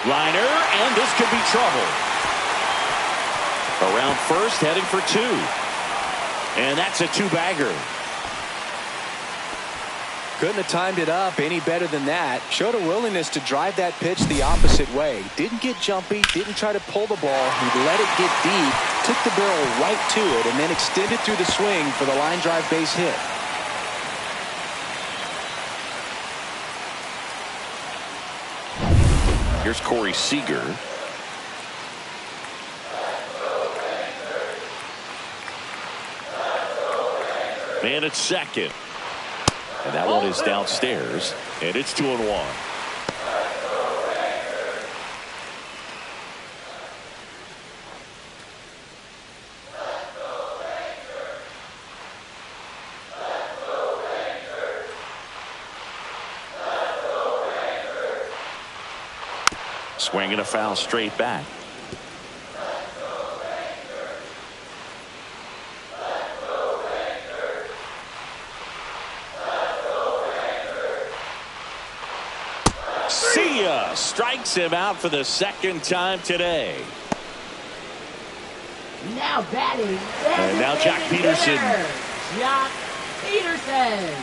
Liner, and this could be trouble. Around first, heading for 2. And that's a 2-bagger. Couldn't have timed it up any better than that. Showed a willingness to drive that pitch the opposite way. Didn't get jumpy, didn't try to pull the ball. He let it get deep, took the barrel right to it, and then extended through the swing for the line drive base hit. Here's Corey Seager. And it's second. And that one is downstairs. And it's 2-1. Swinging a foul straight back. See ya! Strikes him out for the second time today. Now batting. And now Jock Peterson. Jock Peterson.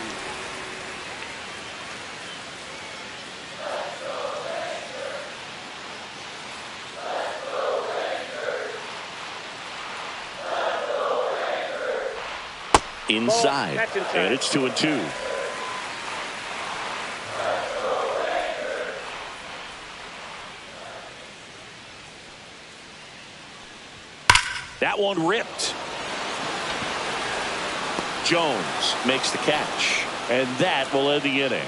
Inside. And it's 2-2. That one ripped. Jones makes the catch. And that will end the inning.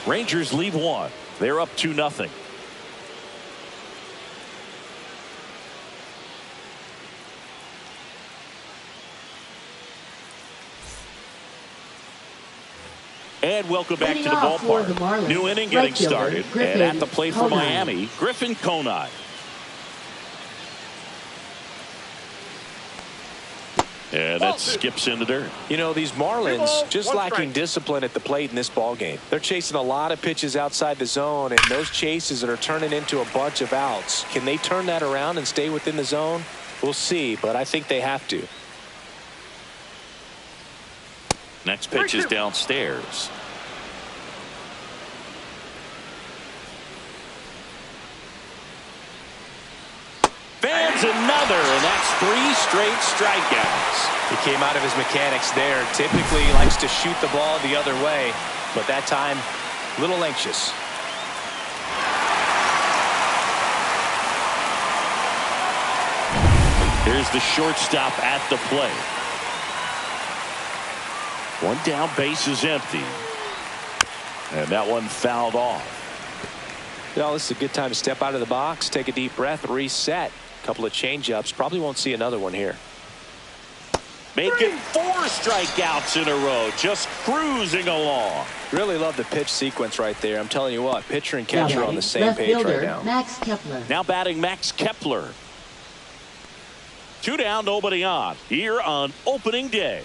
Rangers leave one. They're up 2-0. And welcome back to the ballpark. New inning getting started. And at the plate for Miami, Griffin Conine. And that skips in the dirt. You know, these Marlins just lacking discipline at the plate in this ball game. They're chasing a lot of pitches outside the zone, and those chases that are turning into a bunch of outs. Can they turn that around and stay within the zone? We'll see, but I think they have to. Next pitch is downstairs. Fans another, and that's 3 straight strikeouts. He came out of his mechanics there. Typically he likes to shoot the ball the other way, but that time a little anxious. Here's the shortstop at the plate. One down, base is empty. And that one fouled off. Well, this is a good time to step out of the box, take a deep breath, reset. A couple of change-ups. Probably won't see another one here. Making 4 strikeouts in a row, just cruising along. Really love the pitch sequence right there. I'm telling you what, pitcher and catcher are on the same page right now. Max Kepler. Now batting Max Kepler. 2 down, nobody on. Here on opening day.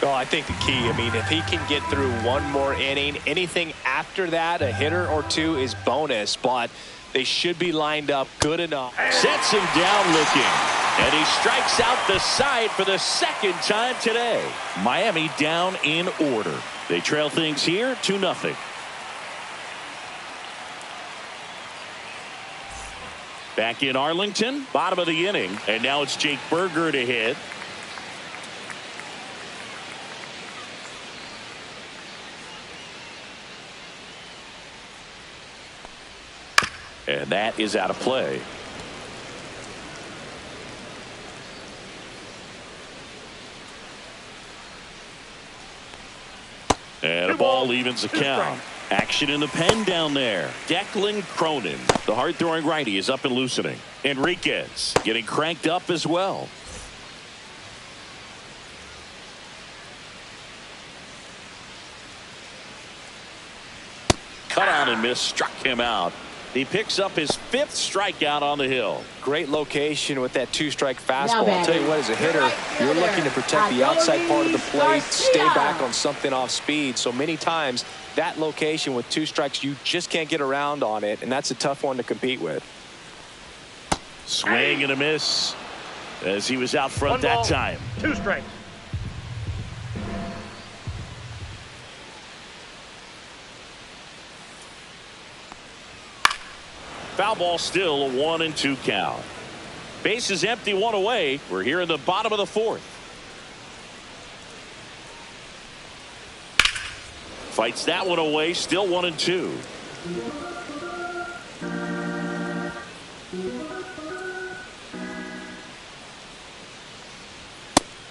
Oh, I think the key, I mean, if he can get through one more inning, anything after that, a hitter or two is bonus, but they should be lined up good enough. Sets him down looking, and he strikes out the side for the second time today. Miami down in order. They trail things here 2-0. Back in Arlington, bottom of the inning, and now it's Jake Berger to hit. And that is out of play. And a ball evens the count. Action in the pen down there. Declan Cronin, the hard-throwing righty, is up and loosening. Enriquez getting cranked up as well. Cut on and miss, struck him out. He picks up his 5th strikeout on the hill. Great location with that 2-strike fastball. I'll tell you what, as a hitter, you're looking to protect the outside part of the plate, stay back on something off speed. So many times that location with 2 strikes, you just can't get around on it, and that's a tough one to compete with. Swing and a miss as he was out front that time. 2 strikes. Foul ball, still a 1-2 count. Base is empty, 1 away. We're here in the bottom of the 4th. Fights that one away, still 1-2.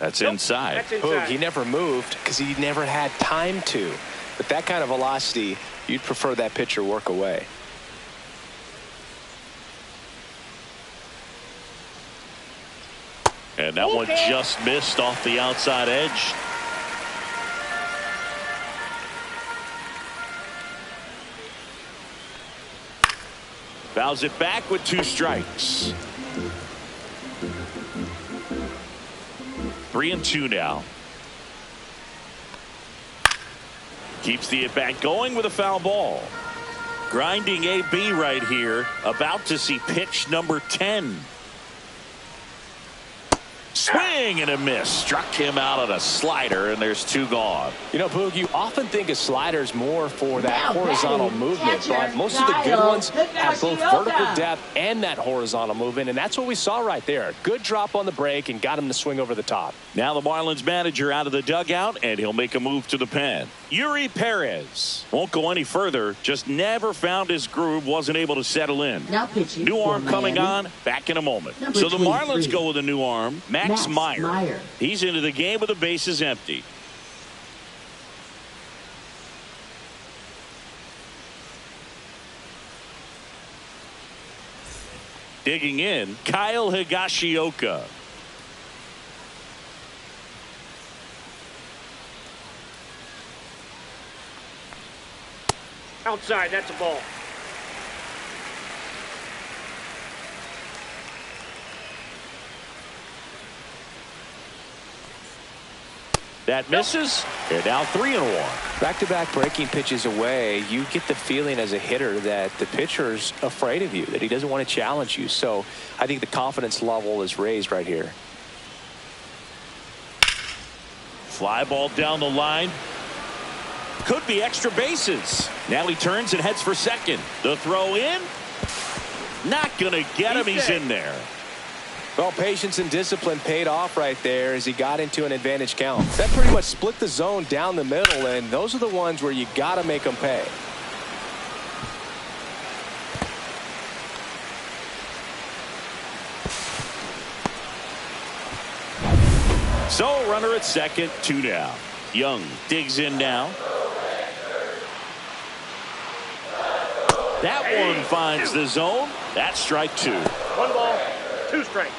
That's Nope. inside. That's Boog, inside. he never moved because he never had time to. But that kind of velocity, you'd prefer that pitcher work away. And that one just missed off the outside edge. Fouls it back with 2 strikes. 3-2 now. Keeps the at-bat going with a foul ball. Grinding AB right here. About to see pitch number 10. Swing and a miss. Struck him out on a slider, and there's 2 gone. You know, Boog, you often think of sliders more for that Now horizontal batting, movement, catcher, but most of the good Kyle ones have both Higashioka. vertical depth and that horizontal movement, and that's what we saw right there. Good drop on the break and got him to swing over the top. Now the Marlins manager out of the dugout, and he'll make a move to the pen. Yuri Perez won't go any further. Just never found his groove. Wasn't able to settle in. Now pitching New for arm coming Miami. on. Back in a moment. Number So the 23. Marlins go with a new arm. Max Meyer. He's into the game with the bases empty. Digging in, Kyle Higashioka. Outside, that's a ball. That misses. They're now 3-1. Back-to-back breaking pitches away, you get the feeling as a hitter that the pitcher's afraid of you, that he doesn't want to challenge you. So I think the confidence level is raised right here. Fly ball down the line. Could be extra bases. Now he turns and heads for second. The throw in. Not going to get him. He's in there. Well, patience and discipline paid off right there as he got into an advantage count. That pretty much split the zone down the middle, and those are the ones where you got to make them pay. So runner at second, 2 down. Young digs in now. That one finds the zone. That's strike 2. 1 ball, 2 strikes.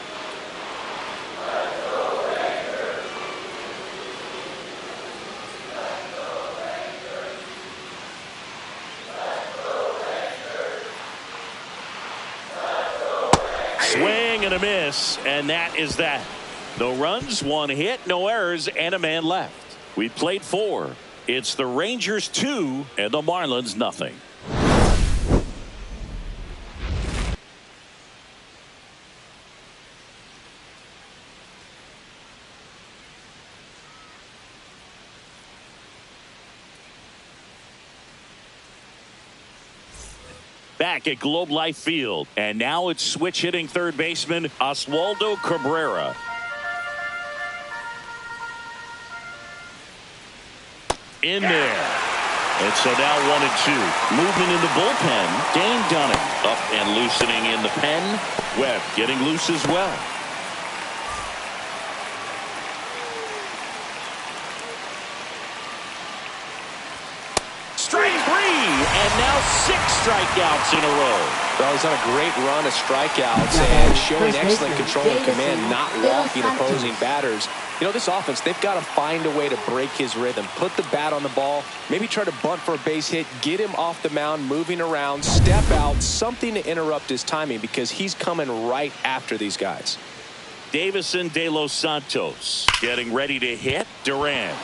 Swing and a miss, and that is that. No runs, 1 hit, no errors, and a man left. We played 4. It's the Rangers 2 and the Marlins nothing. Back at Globe Life Field, and now it's switch hitting third baseman Oswaldo Cabrera. In there. And so now 1-2. Movement in the bullpen. Dane Dunning up and loosening in the pen. Webb getting loose as well. Strike 3, and now 6 strikeouts in a row. Well, he's on a great run of strikeouts and showing excellent control and command, not walking opposing batters. You know, this offense, they've got to find a way to break his rhythm, put the bat on the ball, maybe try to bunt for a base hit, get him off the mound, moving around, step out, something to interrupt his timing because he's coming right after these guys. Davison De Los Santos getting ready to hit. Duran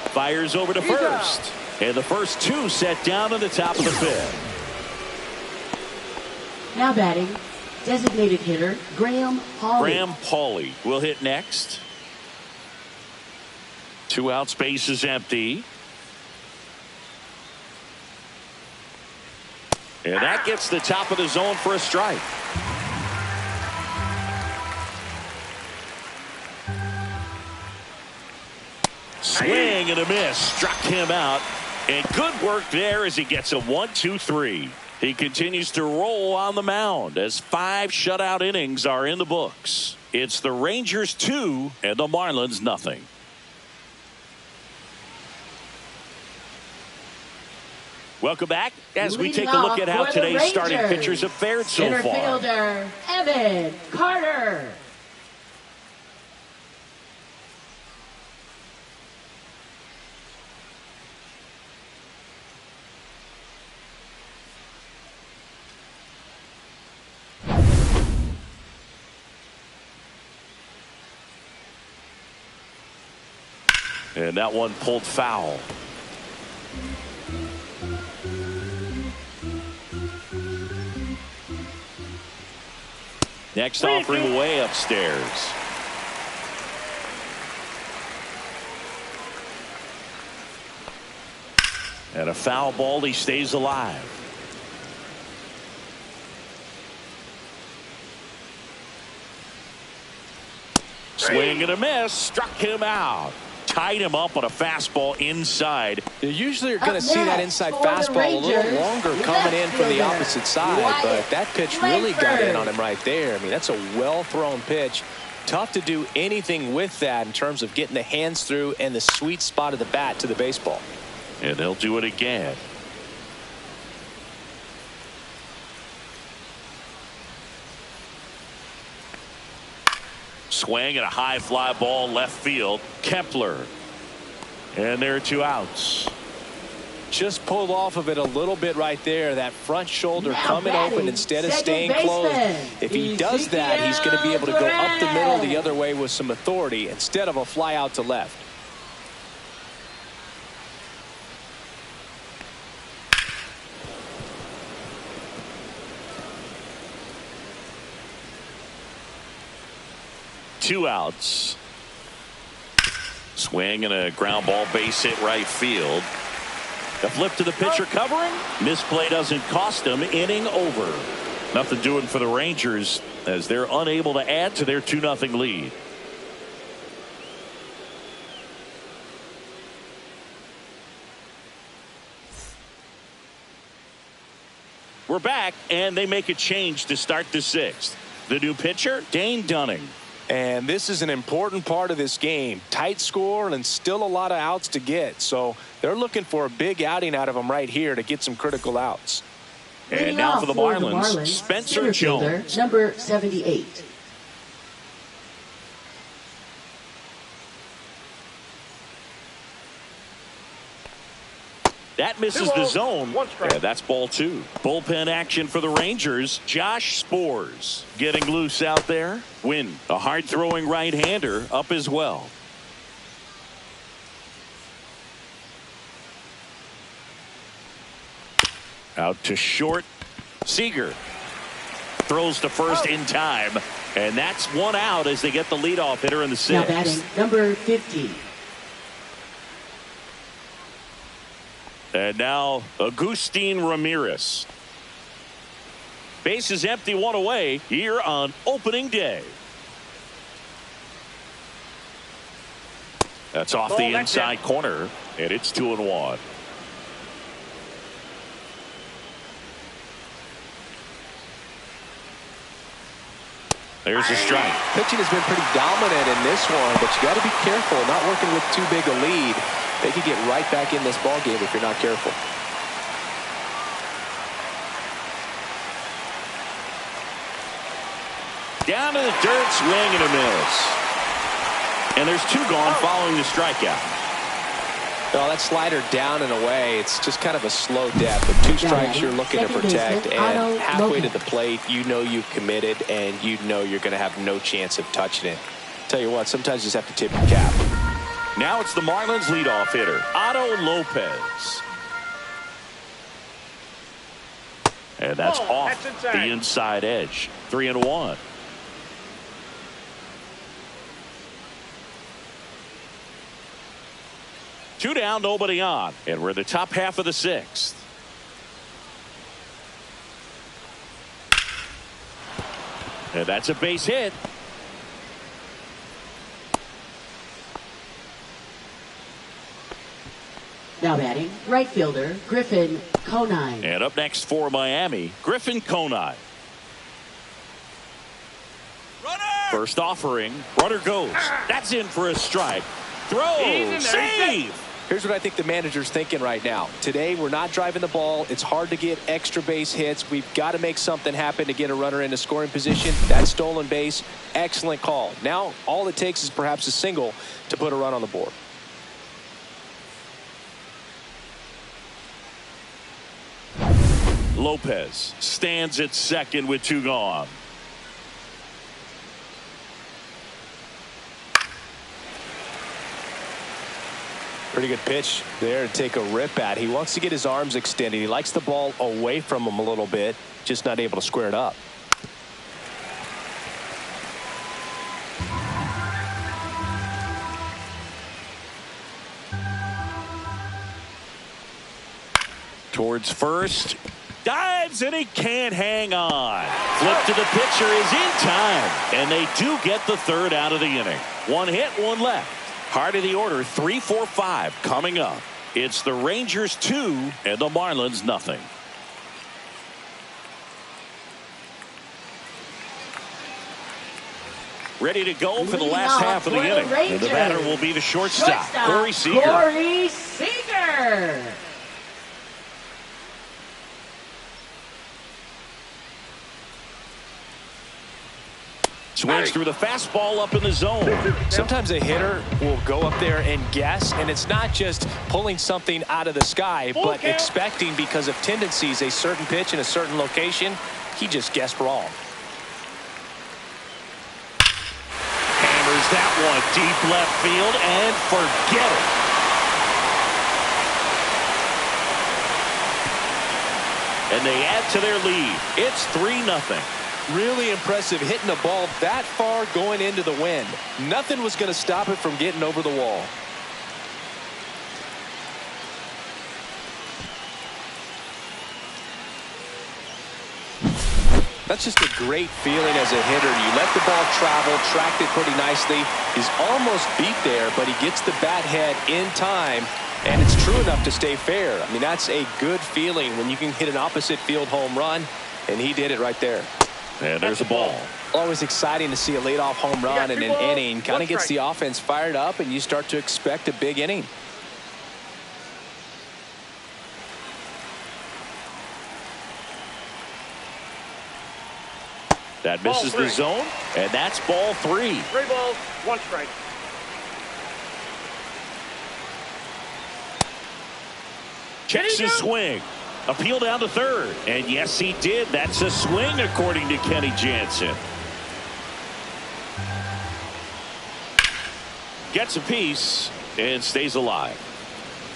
fires over to first. And the first 2 set down in the top of the 5th. Now batting, designated hitter Graham Pauley. Graham Pauley will hit next. 2 out, space is empty. And that gets the top of the zone for a strike. Swing and a miss. Struck him out. And good work there as he gets a 1-2-3. He continues to roll on the mound as 5 shutout innings are in the books. It's the Rangers 2 and the Marlins nothing. Welcome back as we take a look at how today's starting pitchers have fared so far. Center fielder, Evan Carter. And that one pulled foul. Next offering way upstairs. And a foul ball. He stays alive. Swing and a miss. Struck him out. Tied him up on a fastball inside. You usually are going to see that inside fastball a little longer coming in from the opposite side, but that pitch really got in on him right there. I mean, that's a well-thrown pitch. Tough to do anything with that in terms of getting the hands through and the sweet spot of the bat to the baseball. And they'll do it again. Swing and a high fly ball left field. Kepler. And there are 2 outs. Just pulled off of it a little bit right there. That front shoulder coming open instead of staying closed. If he does that, he's going to be able to go up the middle the other way with some authority instead of a fly out to left. Two outs. Swing and a ground ball base hit right field. The flip to the pitcher covering. Misplay doesn't cost him. Inning over. Nothing doing for the Rangers as they're unable to add to their 2-0 lead. We're back and they make a change to start the 6th. The new pitcher, Dane Dunning. And this is an important part of this game. Tight score and still a lot of outs to get. So they're looking for a big outing out of them right here to get some critical outs. And now for the Marlins, Spencer Jones. Number 78. That misses the zone. And that's ball 2. Bullpen action for the Rangers. Josh Spores getting loose out there. Win. A hard throwing right-hander up as well. Out to short. Seager throws to first in time. And that's 1 out as they get the leadoff hitter in the 6th. Now batting number 50. And now Agustin Ramirez. Base is empty, 1 away here on opening day. That's off the inside corner, and it's 2-1. There's a strike. Pitching has been pretty dominant in this one, but you got to be careful, not working with too big a lead. They could get right back in this ball game if you're not careful. Down to the dirt, swing and a miss. And there's 2 gone following the strikeout. Well, that slider down and away, it's just kind of a slow death. With 2 strikes you're looking to protect, and halfway to the plate, you know you've committed, and you know you're going to have no chance of touching it. Tell you what, sometimes you just have to tip your cap. Now it's the Marlins leadoff hitter, Otto Lopez. And that's off the inside edge. 3-1. Two down, nobody on. And we're in the top half of the 6th. And that's a base hit. Now batting, right fielder, Griffin Conine. And up next for Miami, Griffin Conine. Runner! First offering. Runner goes. That's in for a strike. Throw. Save. Here's what I think the manager's thinking right now. Today, we're not driving the ball. It's hard to get extra base hits. We've got to make something happen to get a runner into scoring position. That stolen base, excellent call. Now, all it takes is perhaps a single to put a run on the board. Lopez stands at second with 2 gone. Pretty good pitch there to take a rip at. He wants to get his arms extended. He likes the ball away from him a little bit, just not able to square it up. Towards first. Dives and he can't hang on. Flip to the pitcher is in time. And they do get the third out of the inning. 1 hit, 1 left. Heart of the order, 3, 4, 5 coming up. It's the Rangers 2 and the Marlins nothing. Ready to go for the last half of the inning. And the batter will be the shortstop, Corey Seager. Corey Seager. Swings through the fastball up in the zone. Sometimes a hitter will go up there and guess, and it's not just pulling something out of the sky, but expecting because of tendencies a certain pitch in a certain location. He just guessed wrong. Hammers that one deep left field and forget it. And they add to their lead. It's 3-0. Really impressive hitting a ball that far going into the wind. Nothing was going to stop it from getting over the wall. That's just a great feeling as a hitter. You let the ball travel, tracked it pretty nicely. He's almost beat there, but he gets the bat head in time, and it's true enough to stay fair. I mean, that's a good feeling when you can hit an opposite field home run, and he did it right there. And there's a ball. Always exciting to see a leadoff home run in an inning. Kind of gets the offense fired up, and you start to expect a big inning. That misses the zone, and that's ball 3. 3 balls, 1 strike. Checks his swing. Appeal down to third. And yes, he did. That's a swing, according to Kenny Jansen. Gets a piece and stays alive.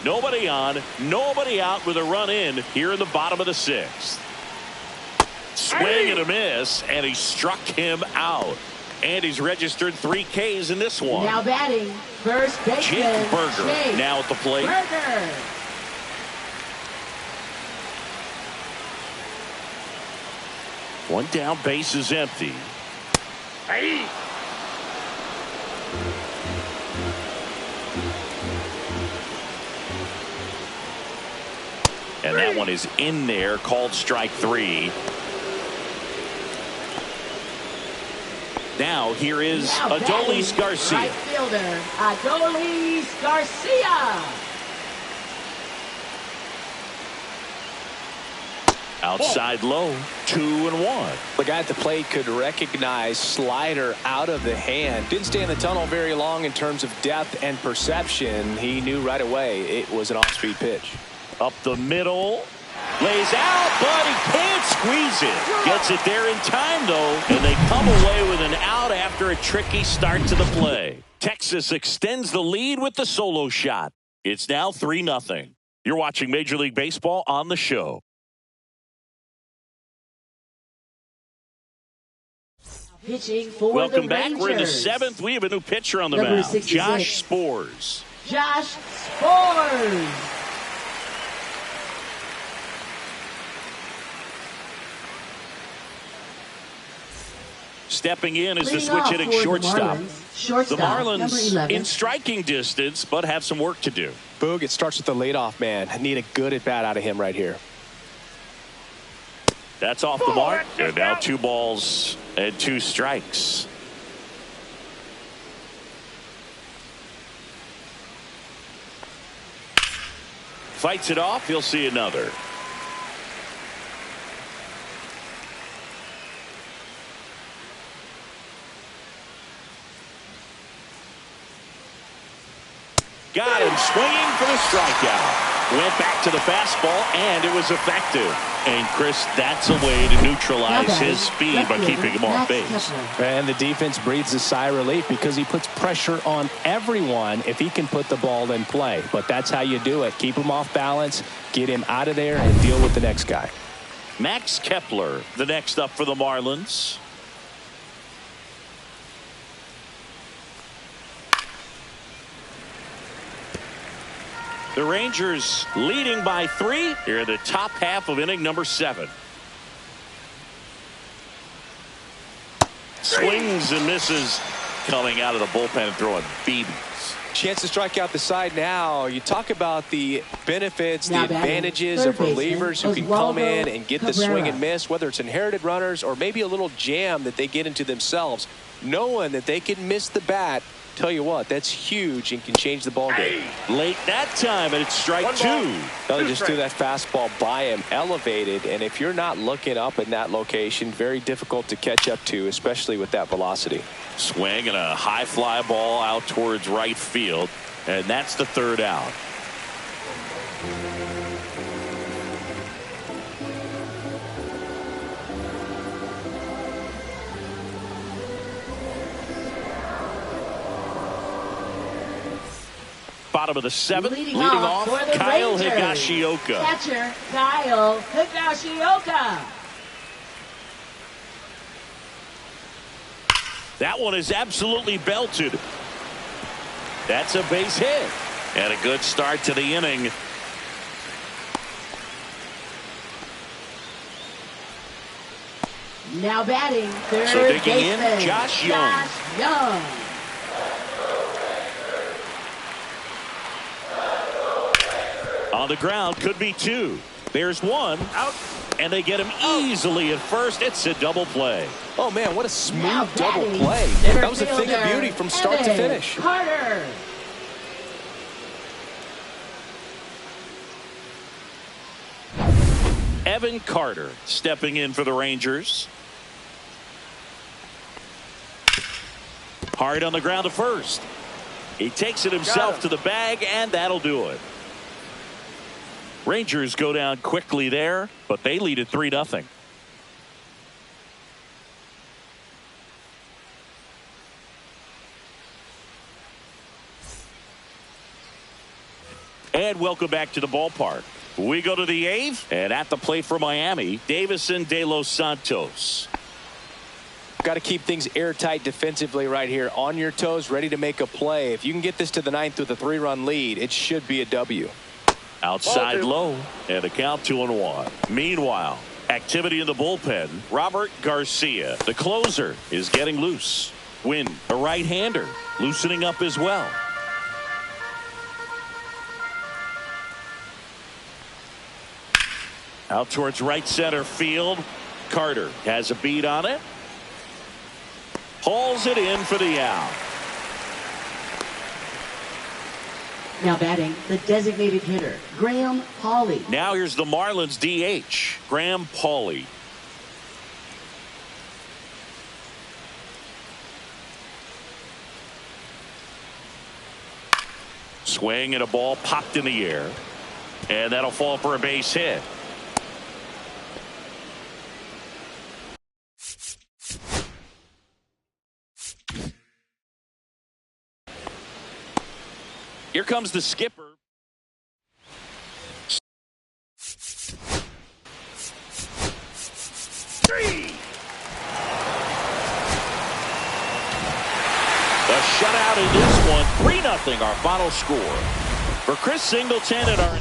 Nobody on, nobody out with a run in here in the bottom of the 6th. Swing and a miss, and he struck him out. And he's registered 3 Ks in this one. Now batting, first baseman Jake Berger now at the plate. Berger. One down, base is empty. Hey. And that one is in there, called strike 3. Now here is Adolis Garcia. Right fielder, Adolis Garcia. Outside low, 2-1. The guy at the plate could recognize slider out of the hand. Didn't stay in the tunnel very long in terms of depth and perception. He knew right away it was an off-speed pitch. Up the middle, lays out, but he can't squeeze it. Gets it there in time, though, and they come away with an out after a tricky start to the play. Texas extends the lead with the solo shot. It's now 3-0. You're watching Major League Baseball on the show. Pitching for Welcome the back. Rangers. We're in the 7th. We have a new pitcher on the Number mound. 66. Josh Spores. Josh Spores. Stepping in is the Leading switch off hitting for the shortstop. Shortstop, The number Marlins 11. in striking distance, but have some work to do. Boog, it starts with the leadoff man. Need a good at-bat out of him right here. That's off the mark. And now 2 balls and 2 strikes. fights it off. He'll see another. Got him swinging for the strikeout. Went back to the fastball, and it was effective. And, Chris, that's a way to neutralize his speed by keeping him off base. And the defense breathes a sigh of relief because he puts pressure on everyone if he can put the ball in play. But that's how you do it. Keep him off balance, get him out of there, and deal with the next guy. Max Kepler, the next up for the Marlins. The Rangers leading by 3 here in the top half of inning number 7. Swings and misses coming out of the bullpen and throwing BBs. Chance to strike out the side now. You talk about the benefits, the Now batting, advantages third of relievers who can come in and get the swing and miss, whether it's inherited runners or maybe a little jam that they get into themselves, knowing that they can miss the bat. Tell you what, that's huge and can change the ball game. Late that time, and it's strike 2. They just threw that fastball by him, elevated, and if you're not looking up in that location, very difficult to catch up to, especially with that velocity. Swing and a high fly ball out towards right field, and that's the 3rd out. Bottom of the 7th, leading off Kyle Rangers. Higashioka. Catcher Kyle Higashioka. That one is absolutely belted. That's a base hit. And a good start to the inning. Now batting, third So digging in, baseman, Josh Young. On the ground, could be 2. There's 1 Out. and they get him easily at first. It's a double play. Oh man, what a smooth Now double batting, play. center That was a thing of fielder, beauty from start to Evan finish. Carter. Evan Carter stepping in for the Rangers. Hard on the ground to first. He takes it himself to the bag, and that'll do it. Rangers go down quickly there, but they lead at 3-0. And welcome back to the ballpark. We go to the 8th, and at the plate for Miami, Davison De Los Santos. Got to keep things airtight defensively right here, on your toes, ready to make a play. If you can get this to the 9th with a 3-run lead, it should be a W. Outside low, and a count 2-1. Meanwhile, activity in the bullpen. Robert Garcia, the closer, is getting loose. Wynn, a right-hander, loosening up as well. Out towards right center field. Carter has a beat on it. Hauls it in for the out. Now batting, the designated hitter, Graham Pauley. Now here's the Marlins DH, Graham Pauley. Swing and a ball popped in the air. And that'll fall for a base hit. Here comes the skipper. A shutout in this one. 3-0 our final score. For Chris Singleton and our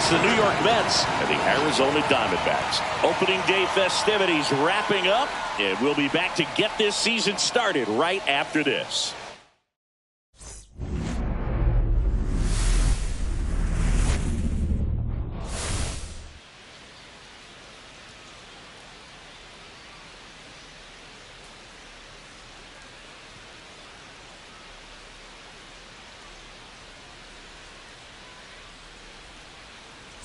It's the New York Mets and the Arizona Diamondbacks. Opening day festivities wrapping up, and we'll be back to get this season started right after this.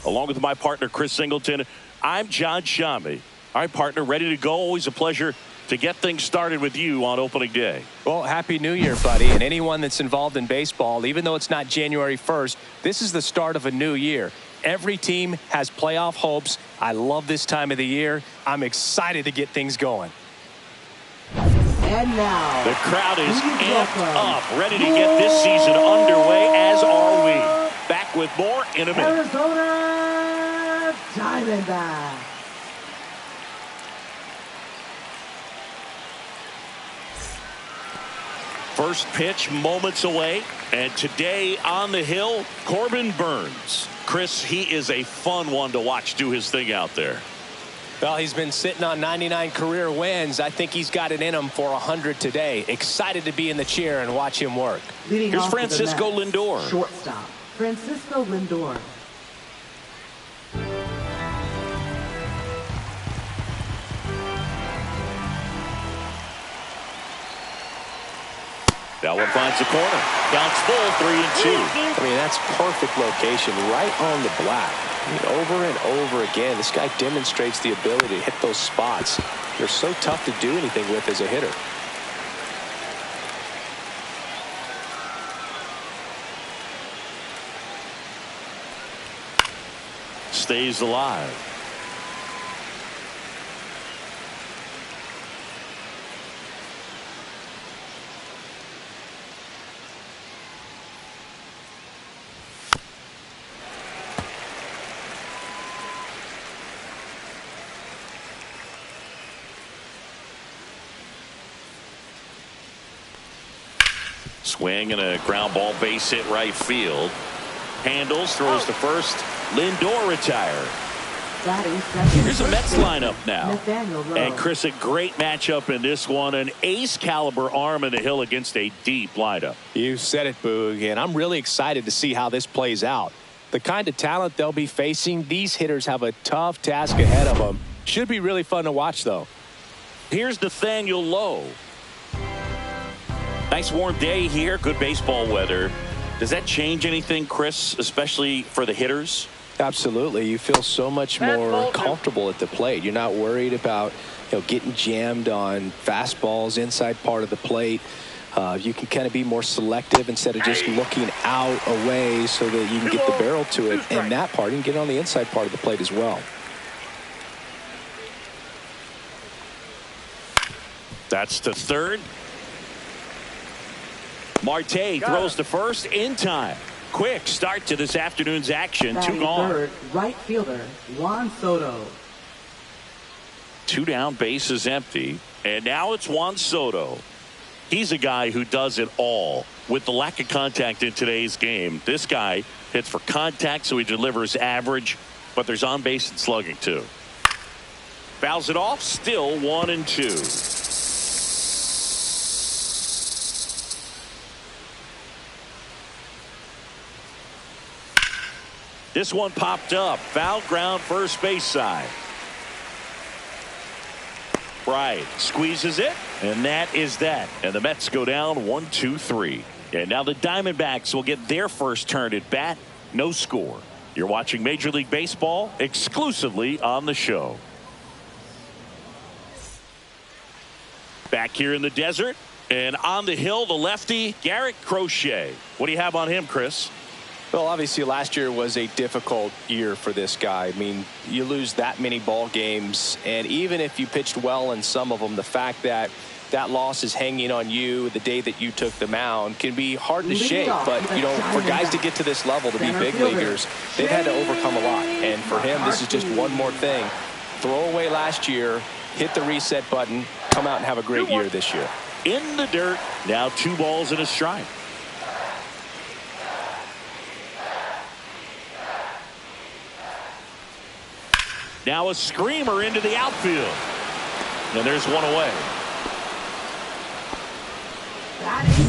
Along with my partner, Chris Singleton, I'm John Shammy. All right, partner, ready to go. Always a pleasure to get things started with you on opening day. Well, Happy New Year, buddy. And anyone that's involved in baseball, even though it's not January 1st, this is the start of a new year. Every team has playoff hopes. I love this time of the year. I'm excited to get things going. And now, the crowd is amped up, ready to get this season underway, as are we. Back with more in a minute. Arizona Diamondbacks. First pitch moments away, and today on the hill, Corbin Burnes. Chris, he is a fun one to watch do his thing out there. Well, he's been sitting on 99 career wins. I think he's got it in him for 100 today. Excited to be in the chair and watch him work. Leading Here's off Francisco the Mets, Lindor. Shortstop, Francisco Lindor. That one finds the corner. Counts full, 3-2. I mean, that's perfect location, right on the black. I mean, over and over again, this guy demonstrates the ability to hit those spots. They're so tough to do anything with as a hitter. Stays alive. Swing and a ground ball, base hit right field. Handles, throws to first. Lindor retired. Here's a Mets lineup now. And Chris, a great matchup in this one. An ace caliber arm in the hill against a deep lineup. You said it, Boog, and I'm really excited to see how this plays out. The kind of talent they'll be facing, these hitters have a tough task ahead of them. Should be really fun to watch, though. Here's Nathaniel Lowe. Nice warm day here. Good baseball weather. Does that change anything, Chris, especially for the hitters? Absolutely. You feel so much more comfortable at the plate. You're not worried about, getting jammed on fastballs inside part of the plate. You can kind of be more selective instead of just looking out away so that you can get the barrel to it. And that part, you can get it on the inside part of the plate as well. That's the third. Marte throws to first in time. Quick start to this afternoon's action. Two gone. Third, right fielder Juan Soto. Two down, bases empty. And now it's Juan Soto. He's a guy who does it all. With the lack of contact in today's game, this guy hits for contact, so he delivers average, but there's on base and slugging too. Fouls it off, still 1-2. This one popped up. Foul ground, first base side. Bryant squeezes it, and that is that. And the Mets go down 1-2-3. And now the Diamondbacks will get their first turn at bat. No score. You're watching Major League Baseball exclusively on the show. Back here in the desert, and on the hill, the lefty, Garrett Crochet. What do you have on him, Chris? Well, obviously last year was a difficult year for this guy. I mean, you lose that many ball games, and even if you pitched well in some of them, the fact that that loss is hanging on you the day that you took the mound can be hard to shake. But, for guys to get to this level, to be big leaguers, they've had to overcome a lot. And for him, this is just one more thing. Throw away last year, hit the reset button, come out and have a great year this year. In the dirt, now 2 balls and a strike. Now a screamer into the outfield. And there's one away.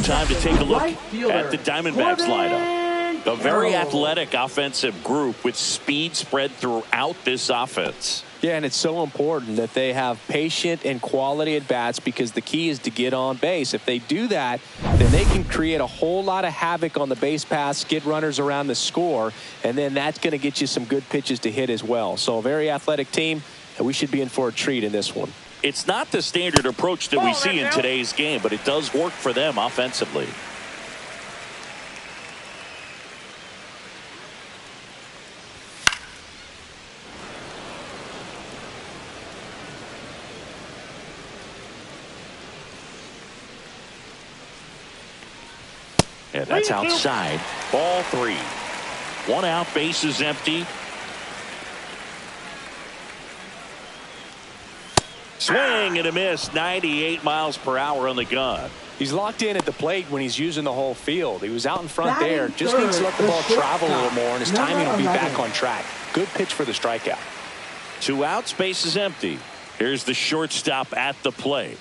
Time to take a look at the Diamondbacks lineup. A very athletic offensive group with speed spread throughout this offense. Yeah, and it's so important that they have patient and quality at-bats because the key is to get on base. If they do that, then they can create a whole lot of havoc on the base paths, get runners around the score, and then that's going to get you some good pitches to hit as well. So a very athletic team, and we should be in for a treat in this one. It's not the standard approach that we see in today's game, but it does work for them offensively. And that's outside. Ball 3. 1 out, bases empty. Swing and a miss. 98 miles per hour on the gun. He's locked in at the plate when he's using the whole field. He was out in front there. Just needs to let the ball travel a little more, and his timing will be back on track. Good pitch for the strikeout. 2 outs, bases empty. Here's the shortstop at the plate.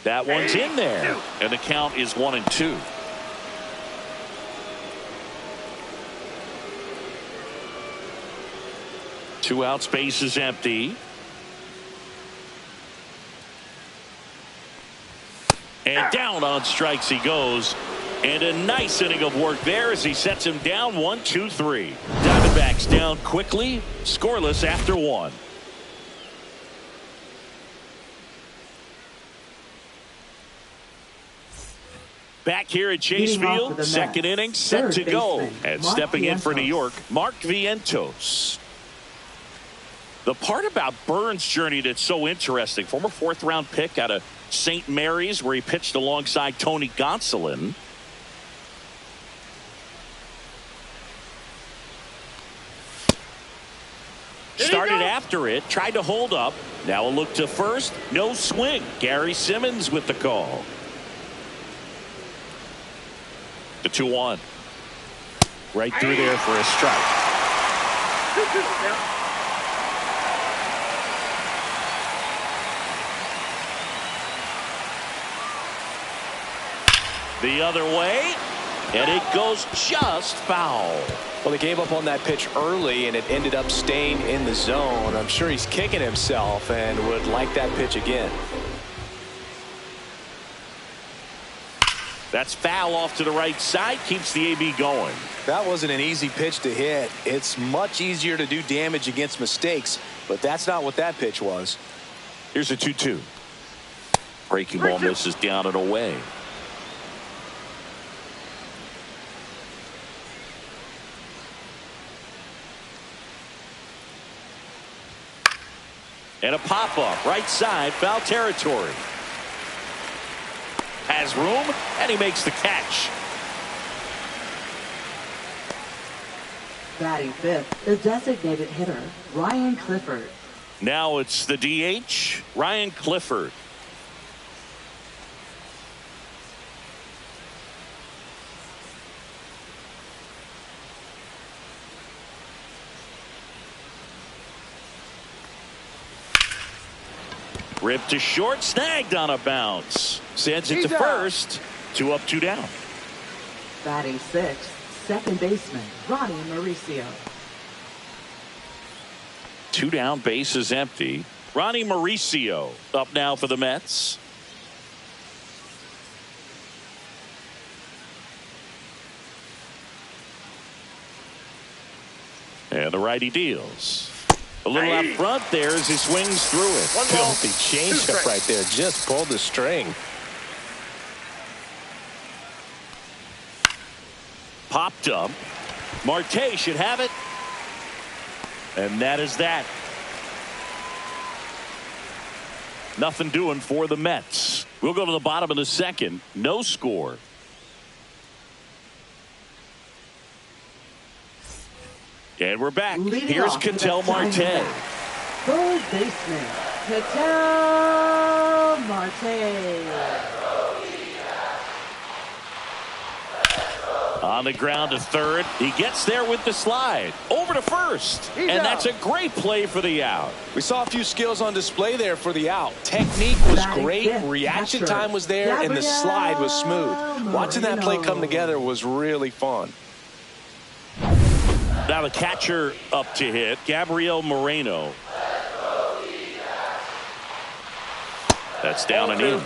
That one's in there, and the count is 1-2. Two outs, bases empty. And down on strikes he goes. And a nice inning of work there as he sets him down 1-2-3. Diamondbacks down quickly, scoreless after 1. Back here at Chase Field, second inning set to go. And stepping in for New York, Mark Vientos. The part about Burns' journey that's so interesting, former 4th-round pick out of St. Mary's where he pitched alongside Tony Gonsolin. Started after it, tried to hold up. Now a look to first, no swing. Gary Simmons with the call. The 2-1. Right through there for a strike. The other way, and it goes just foul. Well, they gave up on that pitch early, and it ended up staying in the zone. I'm sure he's kicking himself and would like that pitch again. That's foul off to the right side, keeps the AB going. That wasn't an easy pitch to hit. It's much easier to do damage against mistakes, but that's not what that pitch was. Here's a 2-2. Breaking ball misses down and away. And a pop-up, right side, foul territory. Has room, and he makes the catch. Batting 5th, the designated hitter, Ryan Clifford. Now it's the DH, Ryan Clifford. Ripped to short, snagged on a bounce. Sends it to first. 2 up, 2 down. Batting 6th, second baseman, Ronnie Mauricio. 2 down, bases empty. Ronnie Mauricio up now for the Mets. And the righty deals. A little out front there as he swings through it. Filthy changeup right there. Just pulled the string. Popped up. Marte should have it. And that is that. Nothing doing for the Mets. We'll go to the bottom of the second. No score. And we're back. Here's Ketel Marte. Third baseman, Ketel Marte. On the ground to third. He gets there with the slide. Over to first. And that's a great play for the out. We saw a few skills on display there for the out. Technique was great. Reaction time was there. And the slide was smooth. Watching that play come together was really fun. Now the catcher up to hit. Gabriel Moreno. That's down and in.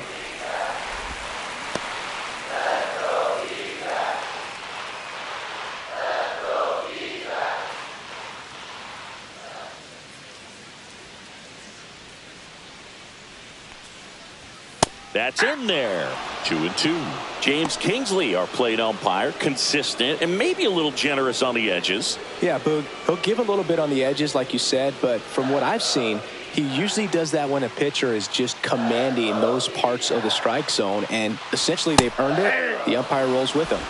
That's in there. 2-2. James Kingsley, our plate umpire, consistent and maybe a little generous on the edges. Yeah, Boog, he'll give a little bit on the edges, like you said, but from what I've seen, he usually does that when a pitcher is just commanding those parts of the strike zone, and essentially they've earned it. The umpire rolls with them.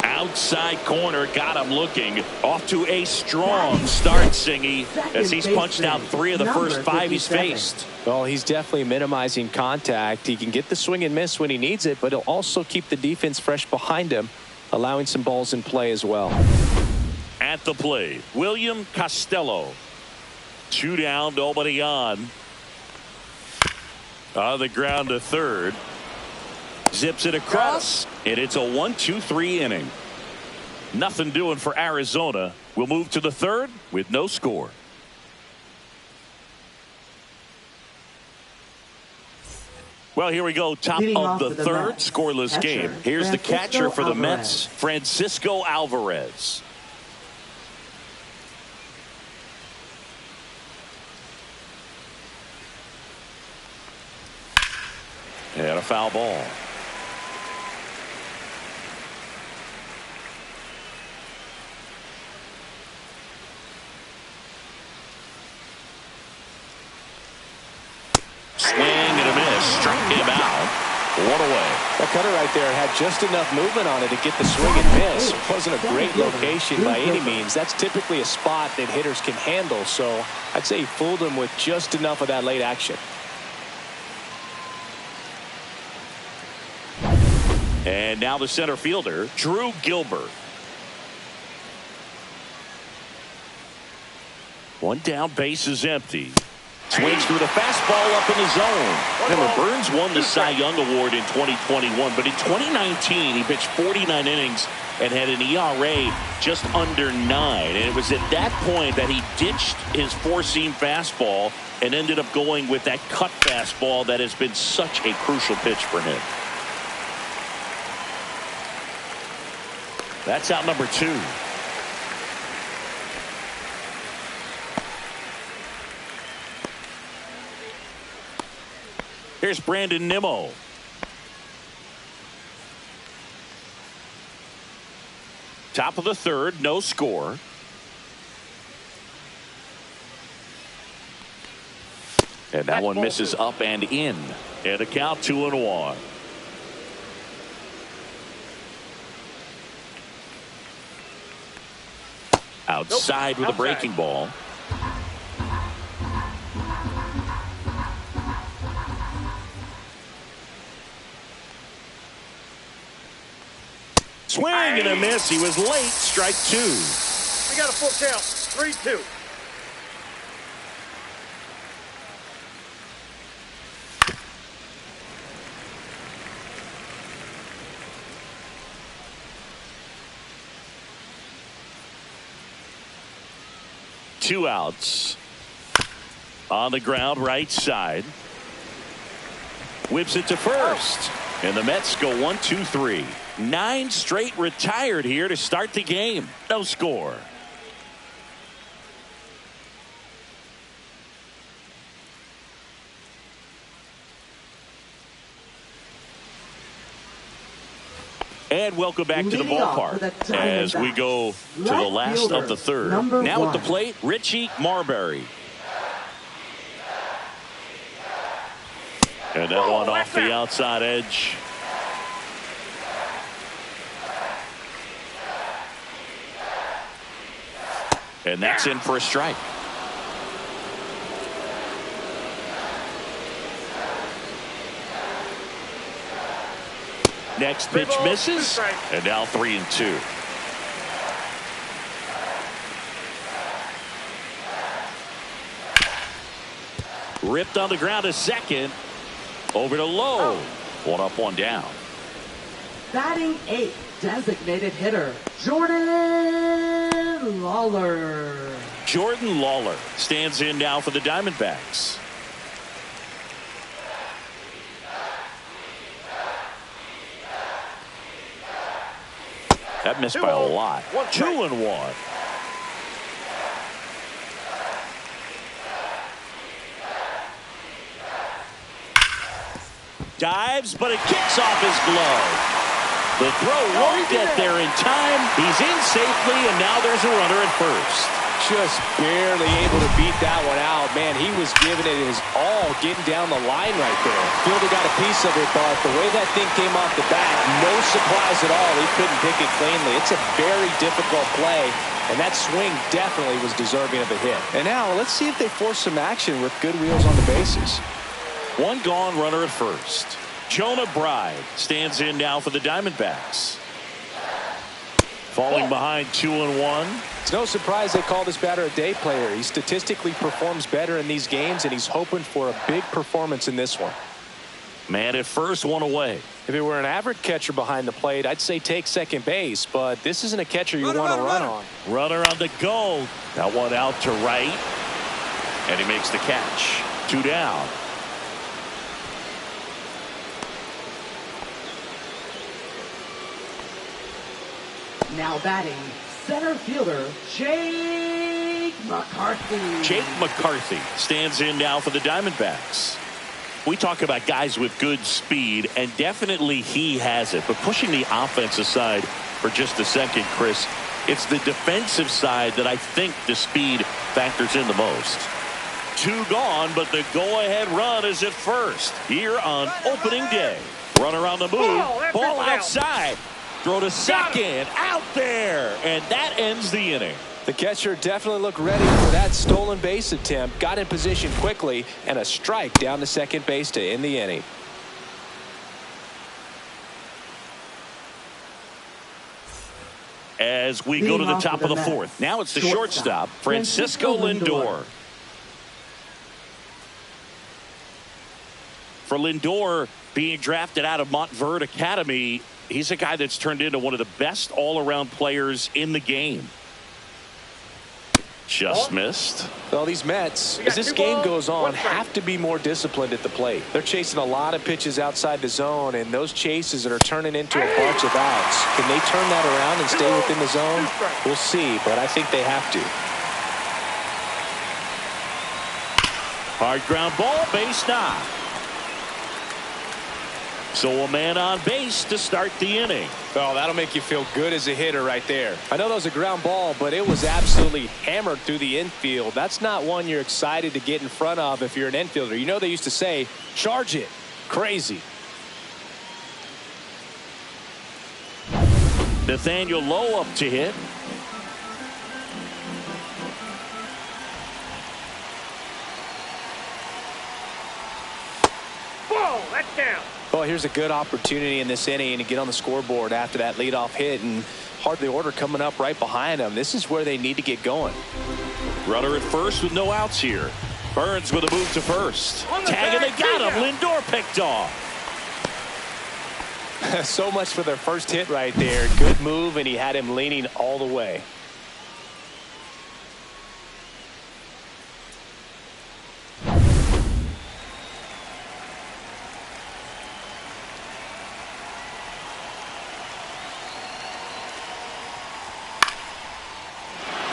Outside corner, got him looking. Off to a strong start, Singy, as he's punched out 3 of the first 5 he's faced. Well, he's definitely minimizing contact. He can get the swing and miss when he needs it, but he'll also keep the defense fresh behind him, allowing some balls in play as well. At the plate, William Costello. 2 down, nobody on. On the ground to third. Zips it across, and it's a 1-2-3 inning. Nothing doing for Arizona. We'll move to the third with no score. Well, here we go. Top of the third, scoreless game. Here's the catcher for the Mets, Francisco Alvarez. And a foul ball. Swing and a miss. Struck him out. 1 away. That cutter right there had just enough movement on it to get the swing and miss. It wasn't a great location by any means. That's typically a spot that hitters can handle. So I'd say he fooled him with just enough of that late action. And now the center fielder, Drew Gilbert. 1 down, base is empty. Swings through the fastball up in the zone. Remember, Burns won the Cy Young Award in 2021, but in 2019 he pitched 49 innings and had an ERA just under 9. And it was at that point that he ditched his 4-seam fastball and ended up going with that cut fastball that has been such a crucial pitch for him. That's out number 2. Here's Brandon Nimmo. Top of the third, no score. And that one misses up and in. And a count 2-1. Outside with a breaking ball. Swing and a miss. He was late. Strike 2. We got a full count. 3-2. Two outs. On the ground, right side. Whips it to first. And the Mets go 1-2-3. 9 straight retired here to start the game. No score. And welcome back to the ballpark as we go to the last of the third. Now at the plate, Richie Marbury. And that one off the outside edge. And that's in for a strike. Next pitch misses, and now 3-2. Ripped on the ground to second. Over to Lowe. One up, one down. Batting 8th, designated hitter, Jordan Lawler. Jordan Lawler stands in now for the Diamondbacks. That missed by a lot. 2-1. Dives, but it kicks off his glove. The throw won't get there in time. He's in safely, and now there's a runner at first. Just barely able to beat that one out. Man, he was giving it his all, getting down the line right there. Fielder got a piece of it, but the way that thing came off the bat, no surprise at all. He couldn't pick it cleanly. It's a very difficult play, and that swing definitely was deserving of a hit. And now let's see if they force some action with good wheels on the bases. One gone, runner at first. Jonah Bride stands in now for the Diamondbacks. Falling behind 2-1. It's no surprise they call this batter a day player. He statistically performs better in these games, and he's hoping for a big performance in this one. Man at first, one away. If it were an average catcher behind the plate, I'd say take second base, but this isn't a catcher you want to run on. Runner on the go. That one out to right, and he makes the catch. 2 down. Now batting, center fielder, Jake McCarthy. Jake McCarthy stands in now for the Diamondbacks. We talk about guys with good speed, and definitely he has it. But pushing the offense aside for just a second, Chris, it's the defensive side that I think the speed factors in the most. 2 gone, but the go-ahead run is at first here on opening day. Runner on the move, ball outside. Throw to second, out there, and that ends the inning. The catcher definitely looked ready for that stolen base attempt, got in position quickly, and a strike down to second base to end the inning. As we go to the top of the 4th. Now it's the shortstop, Francisco Lindor. For Lindor, being drafted out of Montverde Academy, he's a guy that's turned into one of the best all-around players in the game. Just missed. Well, these Mets, as this game goes on, have to be more disciplined at the plate. They're chasing a lot of pitches outside the zone, and those chases are turning into a bunch of outs. Can they turn that around and stay within the zone? We'll see, but I think they have to. Hard ground ball, base knock. So a man on base to start the inning. Oh, that'll make you feel good as a hitter right there. I know that was a ground ball, but it was absolutely hammered through the infield. That's not one you're excited to get in front of if you're an infielder. You know they used to say, charge it. Crazy. Nathaniel Lowe up to hit. Ball, that's down. Well, here's a good opportunity in this inning to get on the scoreboard after that leadoff hit, and hardly order coming up right behind them. This is where they need to get going. Runner at first with no outs here. Burns with a move to first. Tagging, they got him. Lindor picked off. So much for their first hit right there. Good move, and he had him leaning all the way.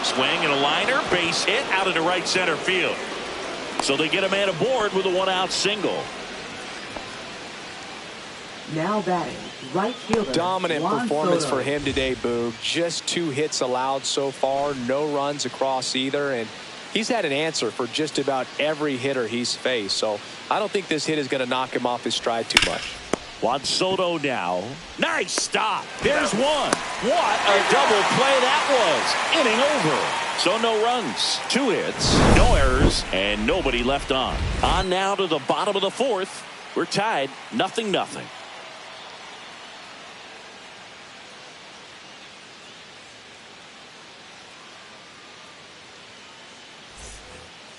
Swing and a liner, base hit out into right center field. So they get a man aboard with a 1-out single. Now batting, right fielder. Dominant Juan performance Soto. for him today, Boog. Just 2 hits allowed so far, no runs across either, and he's had an answer for just about every hitter he's faced. So I don't think this hit is going to knock him off his stride too much. Juan Soto now. Nice stop. There's one. What a double play that was. Inning over. So no runs, 2 hits, no errors, and nobody left on. On now to the bottom of the 4th. We're tied 0-0.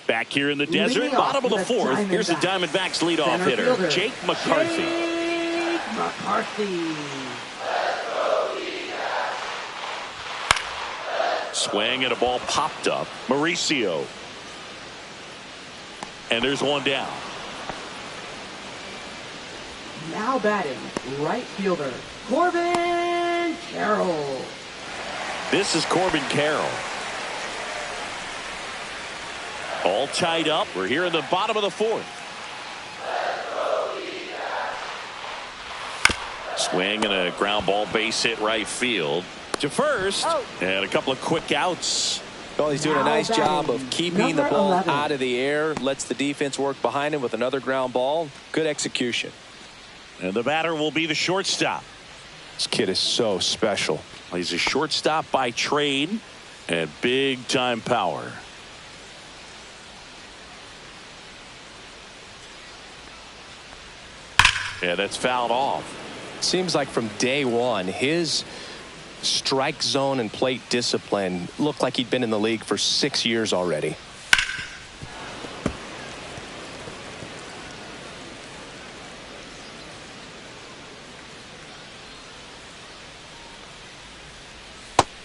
Back here in the desert, Leading bottom of the off fourth. Here's the Diamondbacks leadoff Center hitter, fielder, Jake McCarthy. Jake McCarthy. Swing and a ball popped up. Mauricio. And there's one down. Now batting, right fielder, Corbin Carroll. This is Corbin Carroll. All tied up. We're here in the bottom of the fourth. Swing and a ground ball base hit right field. To first. And a couple of quick outs. Well, he's doing a nice job of keeping the ball 11. out of the air. Lets the defense work behind him with another ground ball. Good execution. And the batter will be the shortstop. This kid is so special. He's a shortstop by trade and big time power. Yeah, that's fouled off. Seems like from day one, his strike zone and plate discipline looked like he'd been in the league for 6 years already.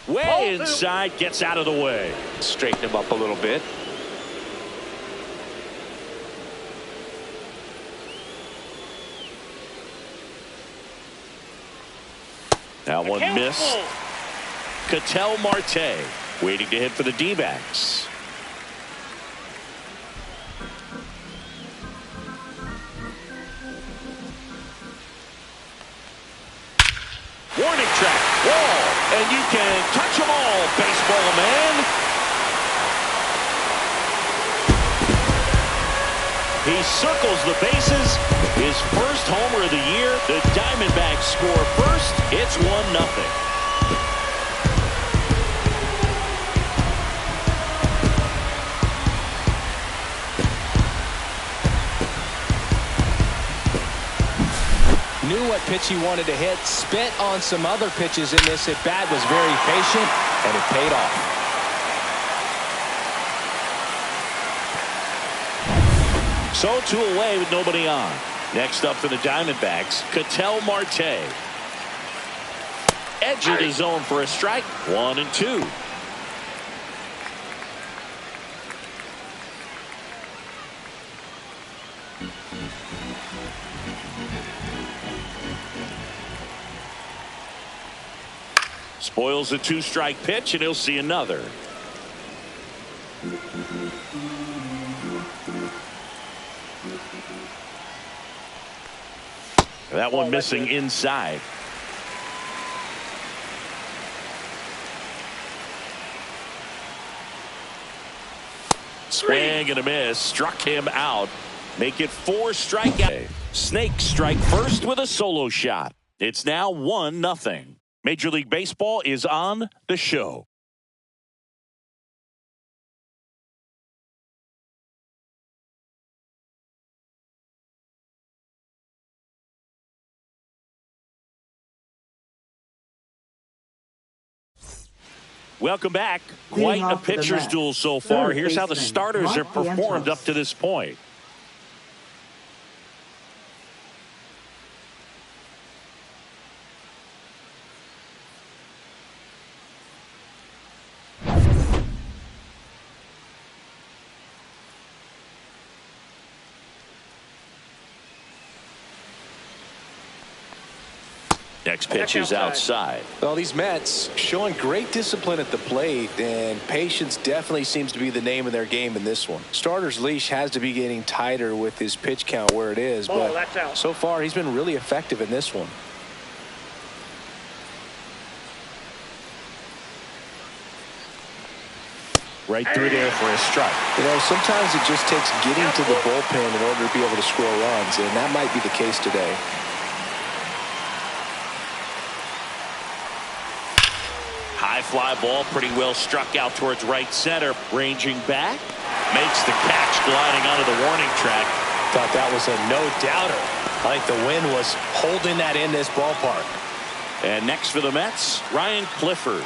Way inside, gets out of the way. Straighten him up a little bit. That one missed. Ketel Marte waiting to hit for the D-backs. Warning track, wall, and you can touch them all, baseball man. He circles the bases. His first homer of the year. The Diamondbacks score first. It's 1-0. Knew what pitch he wanted to hit. Spent on some other pitches in this at bat. Was very patient, and it paid off. So 2 away with nobody on. Next up for the Diamondbacks, Ketel Marte. Edge of the zone for a strike. 1-2. Spoils a 2-strike pitch, and he'll see another. That one missing inside. Swing and a miss. Struck him out. Make it 4 strikeouts. Snake strike first with a solo shot. It's now 1-0. Major League Baseball is on the show. Welcome back. Quite a pitcher's duel so far. Here's how the starters have performed up to this point. Next pitch is outside. Well, these Mets showing great discipline at the plate, and patience definitely seems to be the name of their game in this one. Starter's leash has to be getting tighter with his pitch count where it is, but so far he's been really effective in this one. Right through there for a strike. You know, sometimes it just takes getting to the bullpen in order to be able to score runs, and that might be the case today. High fly ball, pretty well struck out towards right center. Ranging back, makes the catch, gliding onto the warning track. Thought that was a no-doubter. I think the wind was holding that in this ballpark. And next for the Mets, Ryan Clifford.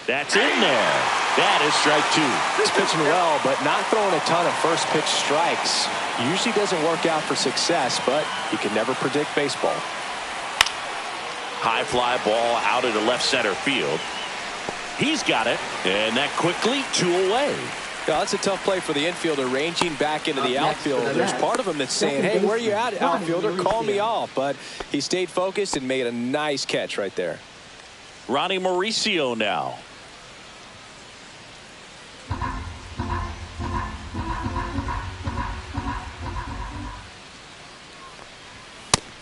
That's in there. That is strike two. He's pitching well, but not throwing a ton of first pitch strikes. Usually doesn't work out for success, but you can never predict baseball. High fly ball out into left center field. He's got it, and that quickly 2 away. Yeah, that's a tough play for the infielder, ranging back into the outfield. There's part of him that's saying, hey, where are you at, outfielder? Call me off. But he stayed focused and made a nice catch right there. Ronnie Mauricio now.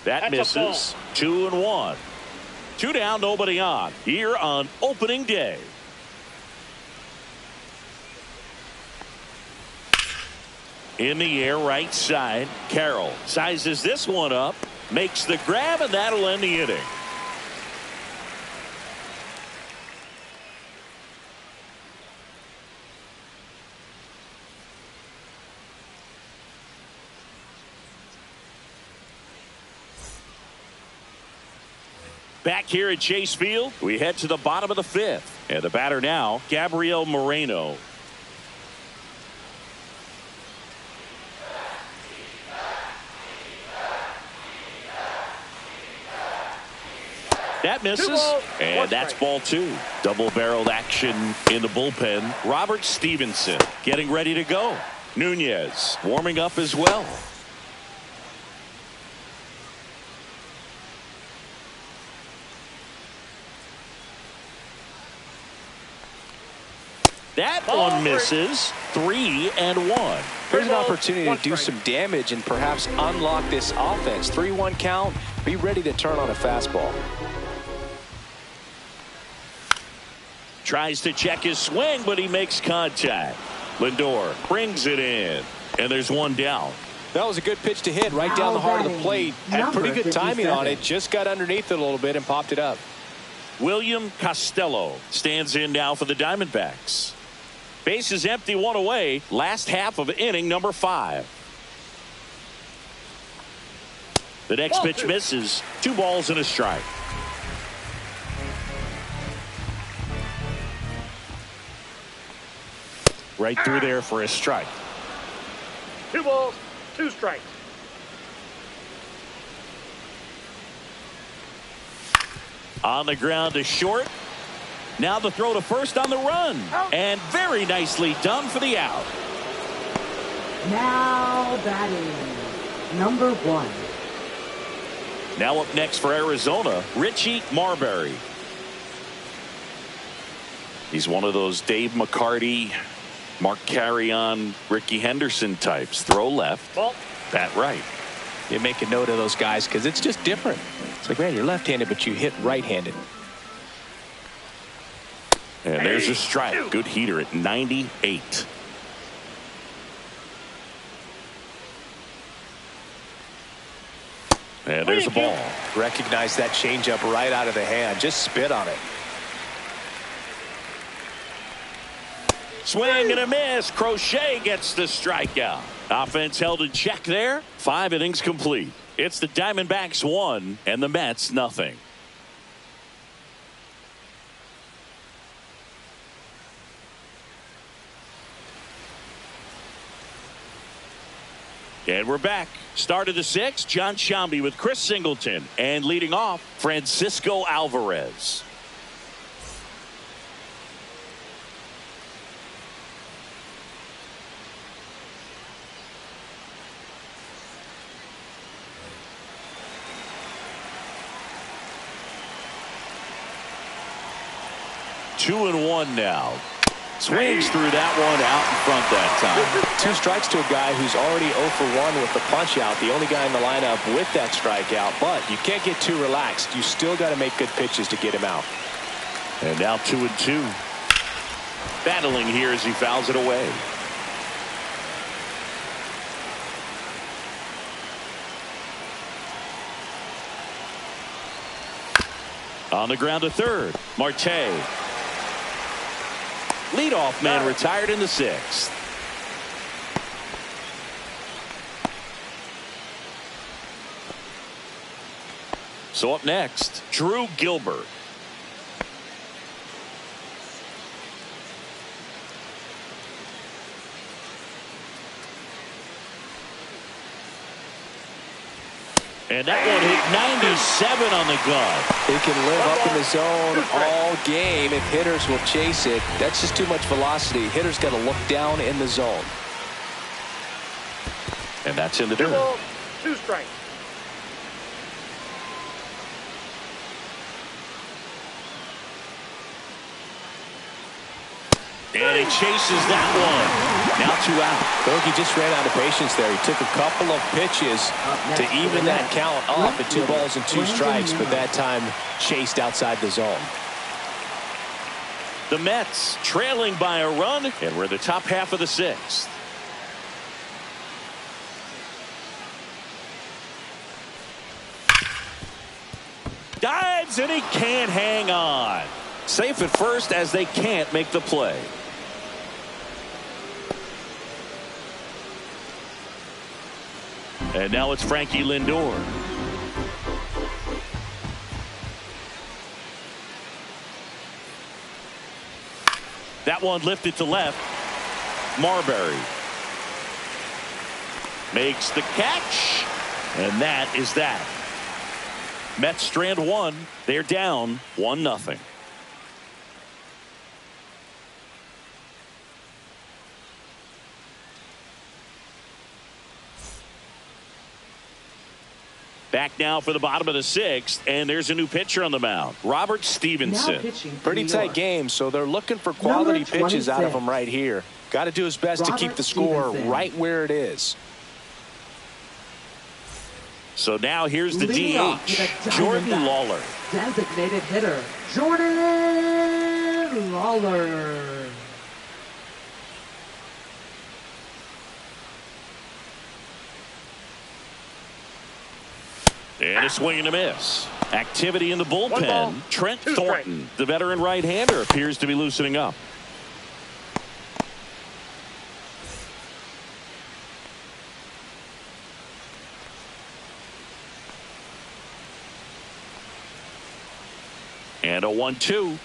That misses. 2-1. 2 down, nobody on. Here on opening day. In the air, right side. Carroll sizes this one up, makes the grab, and that'll end the inning. Back here at Chase Field, we head to the bottom of the 5th. And the batter now, Gabriel Moreno. That misses, and that's ball 2. Double-barreled action in the bullpen. Robert Stevenson getting ready to go. Nunez warming up as well. That one misses. 3-1. Here's an opportunity to do some damage and perhaps unlock this offense. 3-1 count. Be ready to turn on a fastball. Tries to check his swing, but he makes contact. Lindor brings it in, and there's one down. That was a good pitch to hit right down the heart of the plate. Had pretty good timing on it. Just got underneath it a little bit and popped it up. William Costello stands in now for the Diamondbacks. Base is empty, 1 away. Last half of inning number 5. The next pitch misses. 2 balls and a strike. Right through there for a strike. 2 balls, 2 strikes. On the ground to short. Now the throw to first on the run. And very nicely done for the out. Now batting, number 1. Now up next for Arizona, Richie Marbury. He's one of those Dave McCarty, Mark Carrion, Ricky Henderson types. Throw left, bat right. You make a note of those guys because it's just different. It's like, man, you're left-handed, but you hit right-handed. And there's a strike. Good heater at 98. And there's a ball. Recognize that changeup right out of the hand. Just spit on it. Swing and a miss. Crochet gets the strikeout. Offense held in check there. 5 innings complete. It's the Diamondbacks 1 and the Mets nothing. And we're back. Start of the 6th, John Sciambi with Chris Singleton. And leading off, Francisco Alvarez. Two and one now. Swings through that one out in front that time. 2 strikes to a guy who's already 0 for 1 with the punch out. The only guy in the lineup with that strikeout. But you can't get too relaxed. You still got to make good pitches to get him out. And now 2 and 2. Battling here as he fouls it away. On the ground to third. Marte. Leadoff man retired in the 6th. So up next, Drew Gilbert. And that one hit 97 on the gun. He can live up in the zone all game if hitters will chase it. That's just too much velocity. Hitters got to look down in the zone. And that's in the 2 dirt. balls, 2 strikes. And he chases that one. Now 2 out. I think he just ran out of patience there. He took a couple of pitches to even that count up at 2 balls and 2 strikes, but that time chased outside the zone. The Mets trailing by a run, and we're in the top half of the 6th. Dives, and he can't hang on. Safe at first as they can't make the play. And now it's Frankie Lindor. That one lifted to left. Marbury makes the catch, and that is that. Mets strand 1. They're down 1-0. Back now for the bottom of the 6th, and there's a new pitcher on the mound, Robert Stevenson. Pretty tight game, so they're looking for quality pitches out of him right here. Got to do his best to keep the score right where it is. So now here's the DH, Jordan Lawler. Designated hitter, Jordan Lawler. And a swing and a miss. Activity in the bullpen. Trent Thornton, the veteran right-hander, appears to be loosening up. And a 1-2.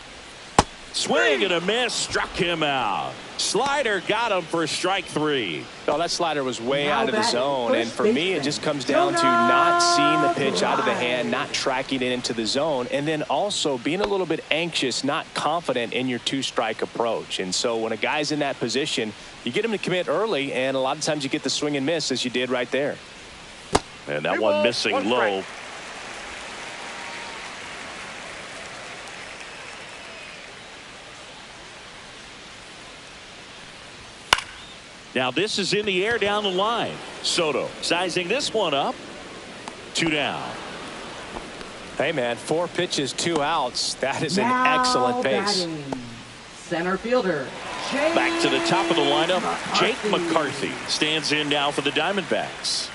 Swing and a miss, struck him out. Slider got him for strike 3. Oh, that slider was way out of the zone, and for me it just comes down to not seeing the pitch out of the hand, not tracking it into the zone, and then also being a little bit anxious, not confident in your 2-strike approach. And so when a guy's in that position, you get him to commit early, and a lot of times you get the swing and miss as you did right there. And that one missing low. Now this is in the air down the line. Soto sizing this one up. 2 down. Hey man, 4 pitches, 2 outs. That is an excellent pace. Center fielder. Back to the top of the lineup. Jake McCarthy stands in now for the Diamondbacks.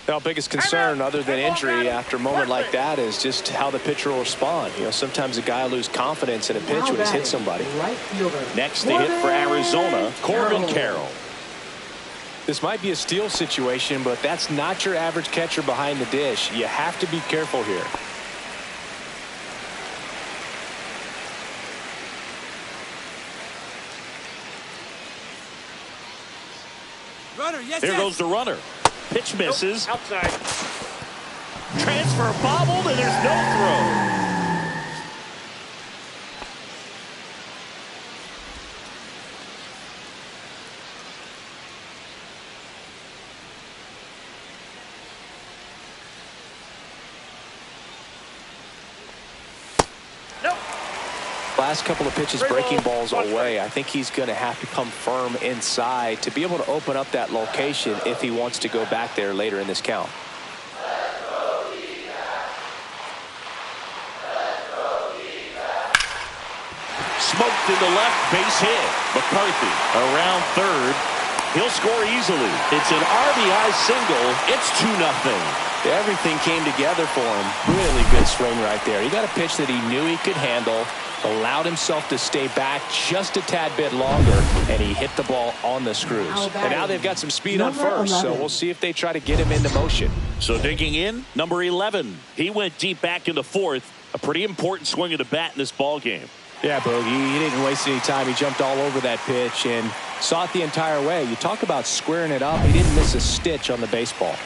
Now, biggest concern other than injury after a moment like that is just how the pitcher will respond. You know, sometimes a guy will lose confidence in a pitch when he's hit somebody. Next to hit for Arizona, Corbin Carroll. This might be a steal situation, but that's not your average catcher behind the dish. You have to be careful here. There goes the runner. Pitch misses. Outside. Transfer bobbled, and there's no throw. Last couple of pitches breaking balls away. I think he's going to have to come firm inside to be able to open up that location if he wants to go back there later in this count. Smoked in the left, base hit. McCarthy around third. He'll score easily. It's an RBI single. It's 2-0. Everything came together for him. Really good swing right there. He got a pitch that he knew he could handle, allowed himself to stay back just a tad bit longer, and he hit the ball on the screws. And now they've got some speed on first, so we'll see if they try to get him into motion. So digging in, number 11. He went deep back in the 4th. A pretty important swing of the bat in this ball game. Yeah, Bogey, he didn't waste any time. He jumped all over that pitch and saw it the entire way. You talk about squaring it up. He didn't miss a stitch on the baseball.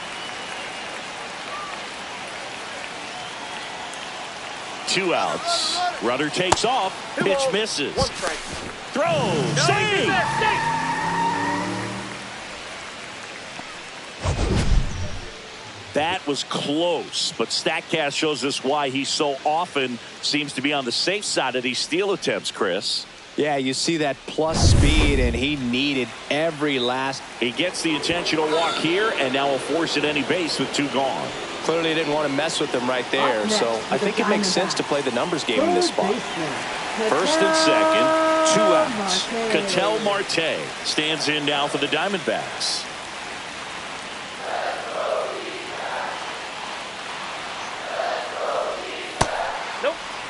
2 outs. Runner takes off. Pitch misses. Throw. Save. That was close, but StatCast shows us why he so often seems to be on the safe side of these steal attempts, Chris. Yeah, you see that plus speed, and he needed every last. He gets the intentional walk here, and now will force it any base with 2 gone. Clearly didn't want to mess with them right there, so I think it makes sense to play the numbers game in this spot. First and second, 2 outs. Ketel Marte stands in now for the Diamondbacks.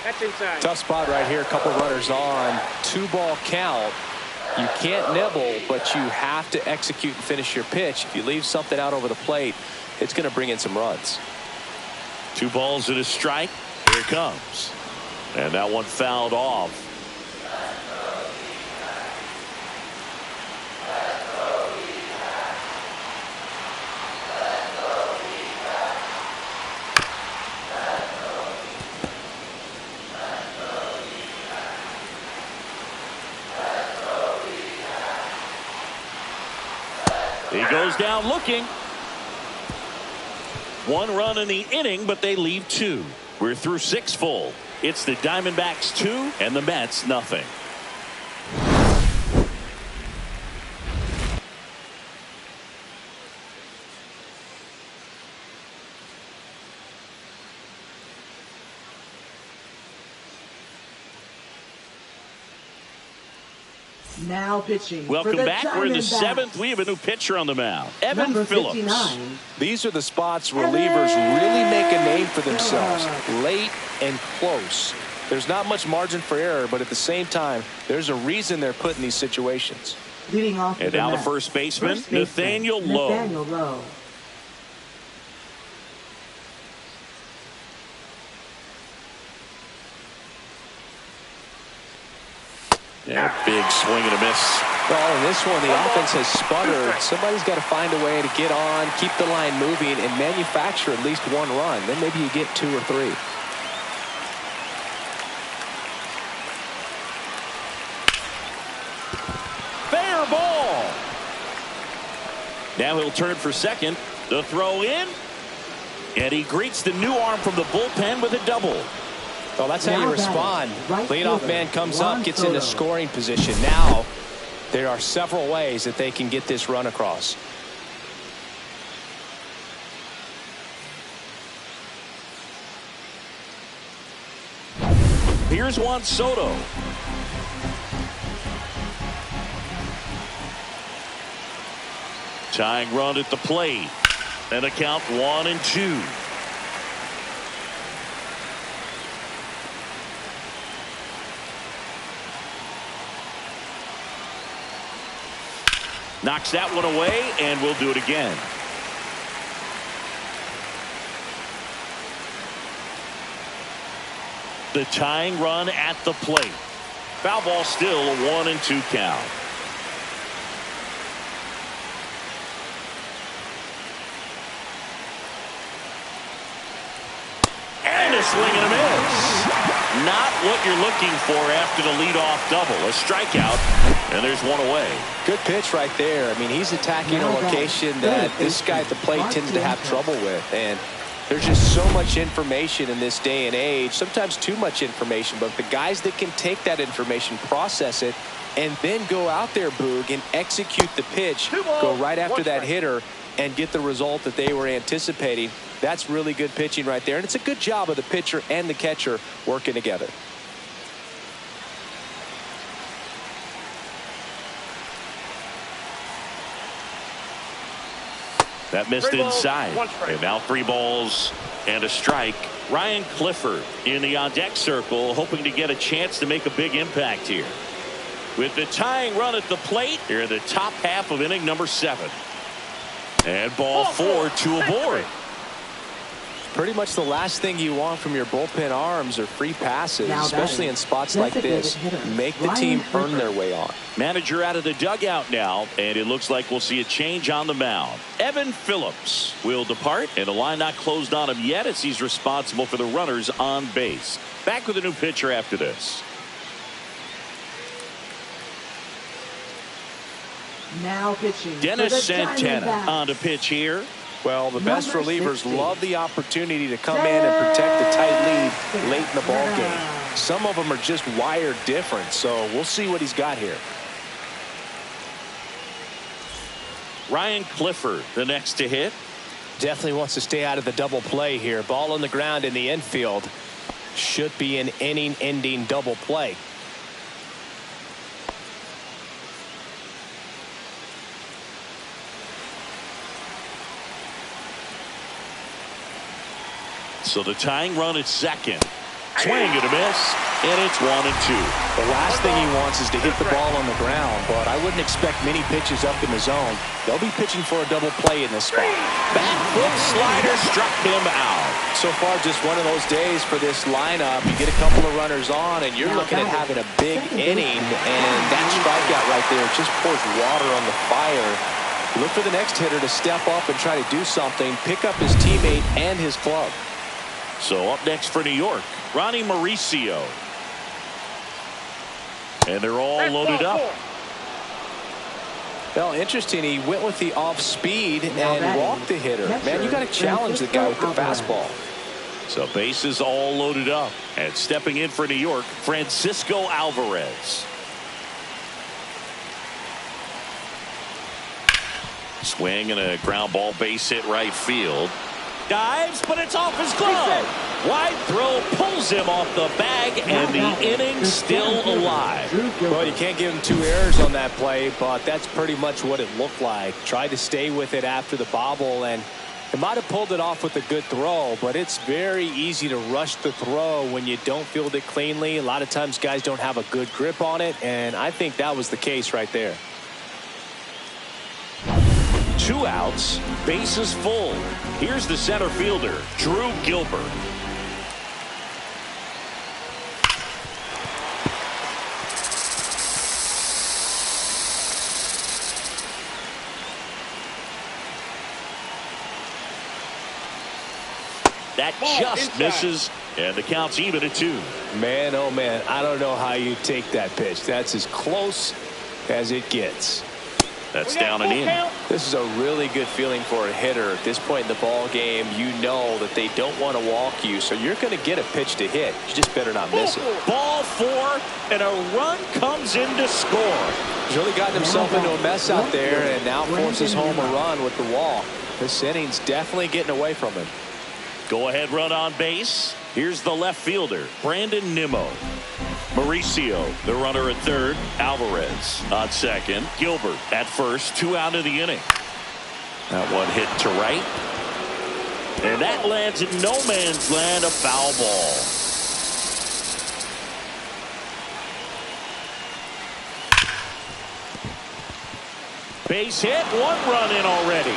That's inside. Tough spot right here. A couple runners on. 2-ball count. You can't nibble, but you have to execute and finish your pitch. If you leave something out over the plate, it's going to bring in some runs. 2 balls and a strike. Here it comes. And that one fouled off. He goes down looking. 1 run in the inning, but they leave 2. We're through 6 full. It's the Diamondbacks 2 and the Mets nothing. Now pitching. Welcome for the back. We're in the Diamondbacks. 7th. We have a new pitcher on the mound. Evan Number Phillips. 59. These are the spots relievers really make a name for themselves. Late and close. There's not much margin for error, but at the same time, there's a reason they're put in these situations. Leading off And now the first baseman, Nathaniel Lowe. Nathaniel Lowe. Yeah, big swing and a miss. Well, in this one, the offense has sputtered. Somebody's got to find a way to get on, keep the line moving, and manufacture at least 1 run. Then maybe you get 2 or 3. Fair ball. Now he'll turn for second. The throw in. And he greets the new arm from the bullpen with a double. Well, that's how you respond. Right Leadoff fielder, man comes Juan up, gets Soto. into scoring position. Now, there are several ways that they can get this run across. Here's Juan Soto. Tying run at the plate. And a count 1-2. Knocks that one away, and we'll do it again. The tying run at the plate. Foul ball still, a 1-2 count. And a swing and a miss. Not what you're looking for after the leadoff double. A strikeout, and there's 1 away. Good pitch right there. I mean, he's attacking a location that this guy at the plate tends to have trouble with. And there's just so much information in this day and age, sometimes too much information. But the guys that can take that information, process it, and then go out there, Boog, and execute the pitch, go right after that hitter, and get the result that they were anticipating. That's really good pitching right there. And it's a good job of the pitcher and the catcher working together. That missed 3 balls, inside. 1 strike. And now 3 balls and a strike. Ryan Clifford in the on-deck circle, hoping to get a chance to make a big impact here. With the tying run at the plate, here in the top half of inning number 7. And ball 4, 2 aboard. Pretty much the last thing you want from your bullpen arms are free passes, especially in spots like this. Make the team earn their way on. Manager out of the dugout now, and it looks like we'll see a change on the mound. Evan Phillips will depart, and the line not closed on him yet as he's responsible for the runners on base. Back with a new pitcher after this. Now pitching. Dennis Santana on to pitch here. Well, the best relievers love the opportunity to come in and protect the tight lead late in the ball game. Some of them are just wired different, so we'll see what he's got here. Ryan Clifford, the next to hit. Definitely wants to stay out of the double play here. Ball on the ground in the infield. Should be an inning-ending double play. So the tying run at second. Swing and a miss, and it's 1-2. The last thing he wants is to hit the ball on the ground, but I wouldn't expect many pitches up in the zone. They'll be pitching for a double play in this spot. Back foot slider struck him out. So far, just one of those days for this lineup. You get a couple of runners on, and you're looking at having a big inning, and that strikeout right there just pours water on the fire. Look for the next hitter to step up and try to do something, pick up his teammate and his club. So up next for New York, Ronnie Mauricio. And they're all loaded up. Well, interesting. He went with the off speed and walked the hitter. Man, you got to challenge the guy with the fastball. So bases all loaded up. And stepping in for New York, Francisco Alvarez. Swing and a ground ball base hit right field. Dives, but it's off his glove. Wide throw pulls him off the bag, and the inning's still alive. Well, you can't give him 2 errors on that play, but that's pretty much what it looked like. Tried to stay with it after the bobble, and it might have pulled it off with a good throw, but it's very easy to rush the throw when you don't field it cleanly. A lot of times guys don't have a good grip on it, and I think that was the case right there. 2 outs, bases full. Here's the center fielder, Drew Gilbert. That just misses, and the count's even at 2. Man, oh man, I don't know how you take that pitch. That's as close as it gets. That's down and in. This is a really good feeling for a hitter at this point in the ball game. You know that they don't want to walk you, so you're going to get a pitch to hit. You just better not miss it. Ball 4, and a run comes in to score. He's really gotten himself into a mess out there, and now forces home a run with the walk. This inning's definitely getting away from him. Go ahead run on base. Here's the left fielder, Brandon Nimmo. Mauricio, the runner at third. Alvarez on second. Gilbert at first. 2 out of the inning. That one hit to right. And that lands in no man's land, a foul ball. Base hit, 1 run in already.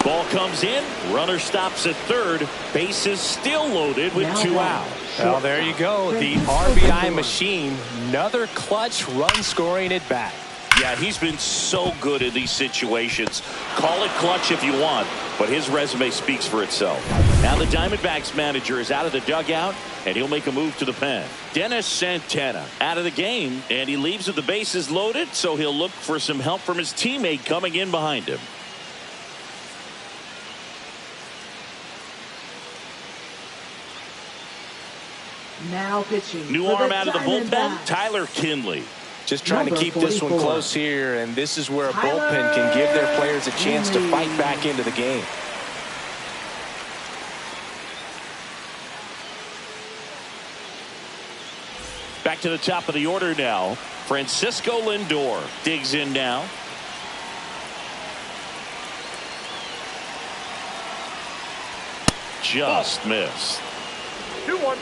Ball comes in, runner stops at third. Bases still loaded with 2 out. Well, there you go. The RBI machine. Another clutch run scoring at bat. Yeah, he's been so good in these situations. Call it clutch if you want, but his resume speaks for itself. Now the Diamondbacks manager is out of the dugout, and he'll make a move to the pen. Dennis Santana out of the game, and he leaves with the bases loaded, so he'll look for some help from his teammate coming in behind him. Now pitching. New arm out of the bullpen, Tyler Kinley. Just trying to keep this one close here, and this is where a bullpen can give their players a chance to fight back into the game. Back to the top of the order now. Francisco Lindor digs in now. Just missed. 2-1.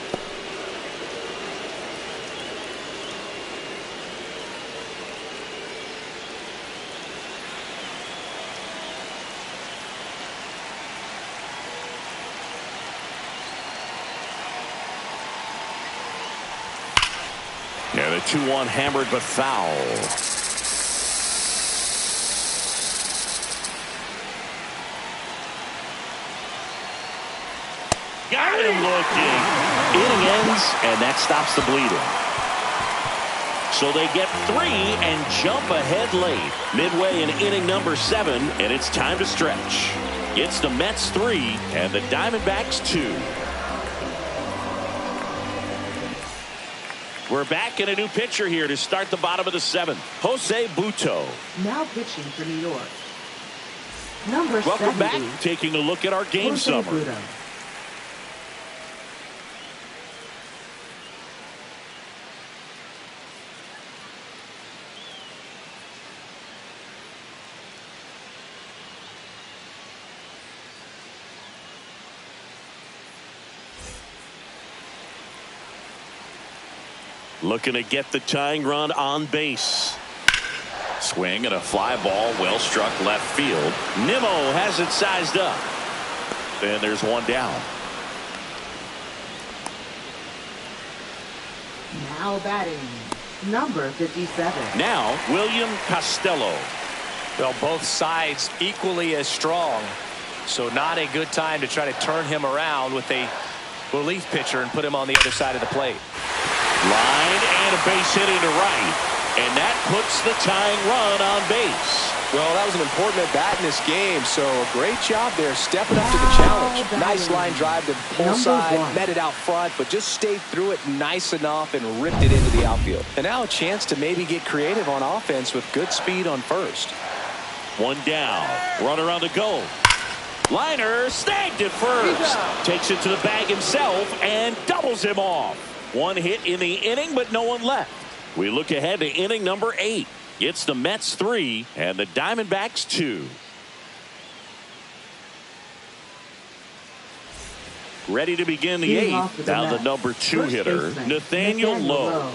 a 2-1 hammered but foul. Got him looking. Inning ends, and that stops the bleeding. So they get 3 and jump ahead late. Midway in inning number 7, and it's time to stretch. It's the Mets 3 and the Diamondbacks 2. We're back in a new pitcher here to start the bottom of the 7th. Jose Butto. Now pitching for New York. Number 70. Welcome back. Taking a look at our game Jose summary. Butto. Looking to get the tying run on base. Swing and a fly ball, well struck left field. Nimmo has it sized up. And there's one down. Now batting. Number 57. Now William Costello. Well, both sides equally as strong. So not a good time to try to turn him around with a relief pitcher and put him on the other side of the plate. Line and a base hit into right. And that puts the tying run on base. Well, that was an important at-bat in this game, so a great job there stepping up to the challenge. Nice line drive to pull side, met it out front, but just stayed through it nice enough and ripped it into the outfield. And now a chance to maybe get creative on offense with good speed on first. One down. Runner on the go. Liner snagged at first. Takes it to the bag himself and doubles him off. One hit in the inning, but no one left. We look ahead to inning number 8. It's the Mets 3 and the Diamondbacks 2. Ready to begin the 8th. Now the number 2 hitter, Nathaniel Lowe.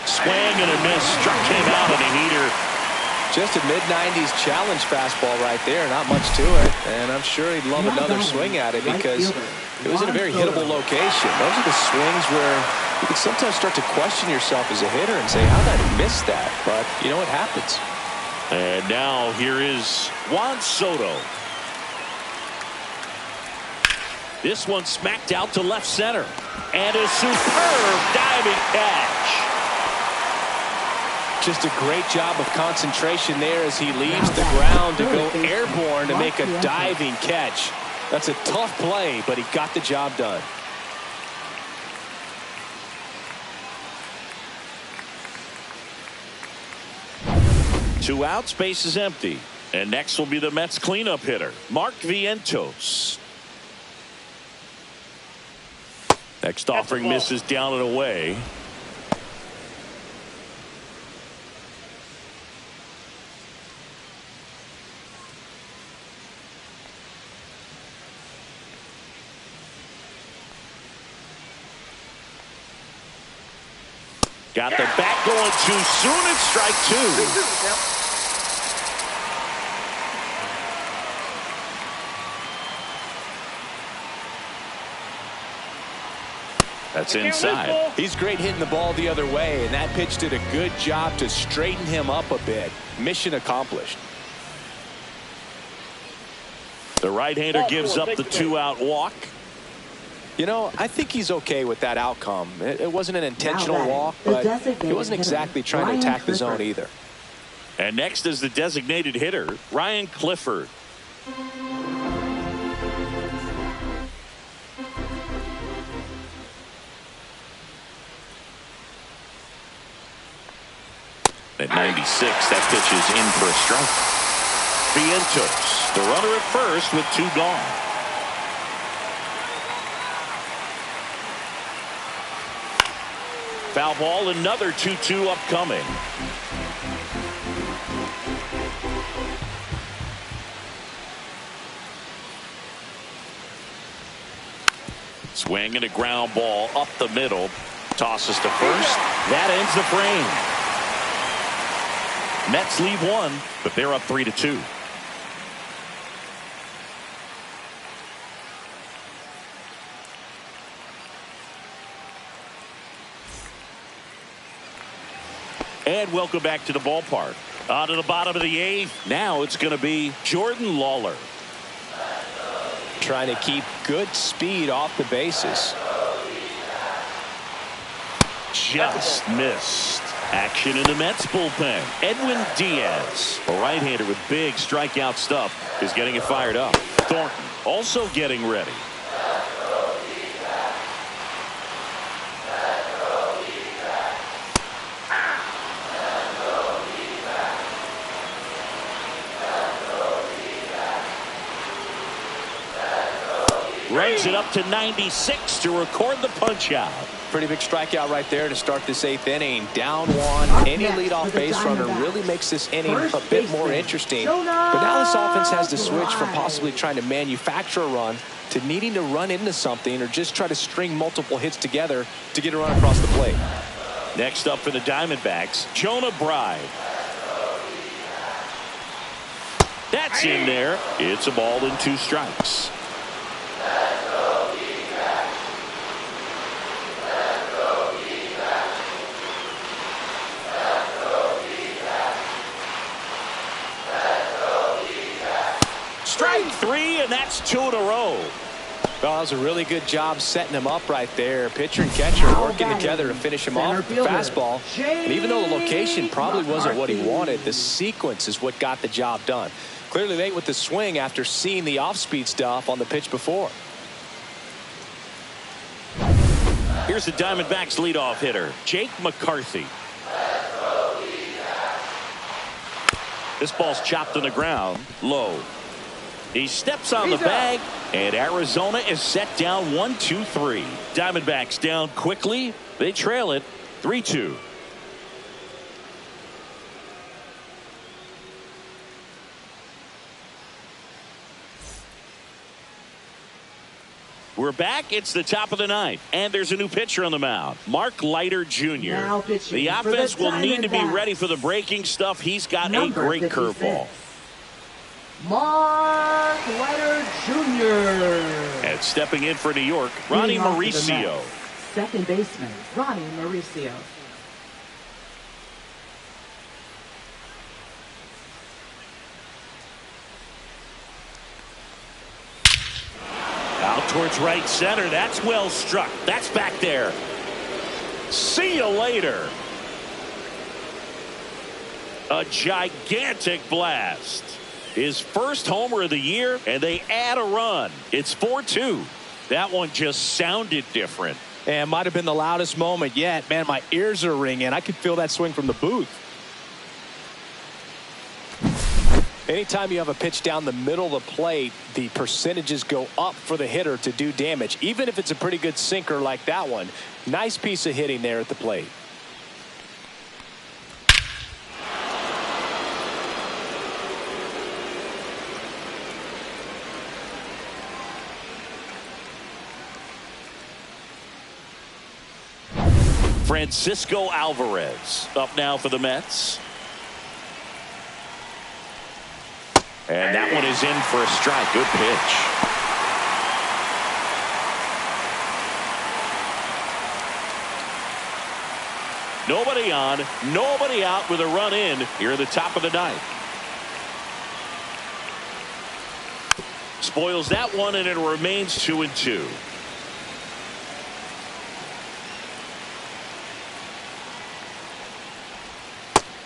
Swing and a miss. Struck him out in a heater. Just a mid-90s challenge fastball right there. Not much to it. And I'm sure he'd love another swing at it because it was in a very hittable location. Those are the swings where you can sometimes start to question yourself as a hitter and say, how did I miss that? But, you know, it happens. And now here is Juan Soto. This one smacked out to left center. And a superb diving catch. Just a great job of concentration there as he leaves the ground to go airborne to make a diving catch. That's a tough play, but he got the job done. Two outs, base is empty. And next will be the Mets cleanup hitter, Mark Vientos. Next offering misses down and away. Got the bat going too soon and strike 2. That's inside. He's great hitting the ball the other way, and that pitch did a good job to straighten him up a bit. Mission accomplished. The right-hander gives up the 2-out walk. You know, I think he's okay with that outcome. It wasn't an intentional walk, but he wasn't exactly trying to attack the zone either. And next is the designated hitter, Ryan Clifford. At 96, that pitch is in for a strike. Vientos, the runner at first with 2 gone. Foul ball, another 2-2 upcoming. Swing and a ground ball up the middle. Tosses to first. That ends the frame. Mets leave 1, but they're up 3-2. And welcome back to the ballpark. On to the bottom of the 8th. Now it's going to be Jordan Lawler. Trying to keep good speed off the bases. Just missed. Action in the Mets bullpen. Edwin Diaz, a right-hander with big strikeout stuff, is getting it fired up. Thornton also getting ready. Runs it up to 96 to record the punch out. Pretty big strikeout right there to start this 8th inning. Down 1. Any leadoff base runner really makes this inning a bit more interesting. But now this offense has to switch from possibly trying to manufacture a run to needing to run into something or just try to string multiple hits together to get a run across the plate. Next up for the Diamondbacks, Jonah Bride. That's in there. It's a ball and 2 strikes. Strike 3, and that's 2 in a row. Well, that was a really good job setting him up right there. Pitcher and catcher working together to finish him off with the fastball. And even though the location probably wasn't what he wanted, the sequence is what got the job done. Clearly late with the swing after seeing the off-speed stuff on the pitch before. Here's the Diamondbacks leadoff hitter, Jake McCarthy. This ball's chopped on the ground, low. He steps on the bag, and Arizona is set down 1-2-3. Diamondbacks down quickly. They trail it 3-2. We're back. It's the top of the 9th, and there's a new pitcher on the mound, Mark Leiter Jr. The offense will need to be ready for the breaking stuff. He's got a great curveball. Mark Leiter Jr. And stepping in for New York, Ronnie Mauricio. Second baseman, Ronnie Mauricio. Out towards right center. That's well struck. That's back there. See you later. A gigantic blast. His first homer of the year, and they add a run. It's 4-2. That one just sounded different. And might have been the loudest moment yet. Man, my ears are ringing. I could feel that swing from the booth. Anytime you have a pitch down the middle of the plate, the percentages go up for the hitter to do damage, even if it's a pretty good sinker like that one. Nice piece of hitting there at the plate. Francisco Alvarez up now for the Mets. And that one is in for a strike. Good pitch. Nobody on, nobody out with a run in here at the top of the 9th. Spoils that one, and it remains 2-2.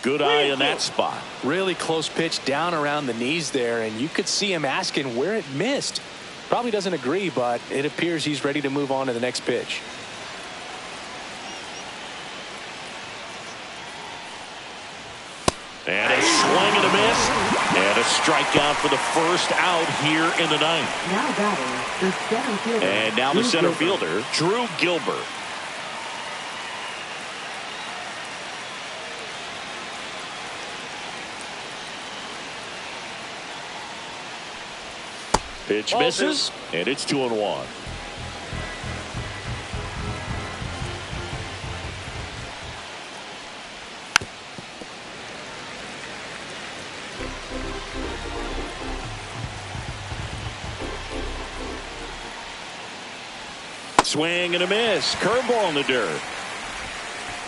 Good eye in that spot. Really close pitch down around the knees there, and you could see him asking where it missed. Probably doesn't agree, but it appears he's ready to move on to the next pitch. And a swing and a miss. And a strikeout for the first out here in the 9th. Now batting, the center fielder. And now the center fielder, Drew Gilbert. Pitch misses, and it's 2-1. Swing and a miss. Curveball in the dirt.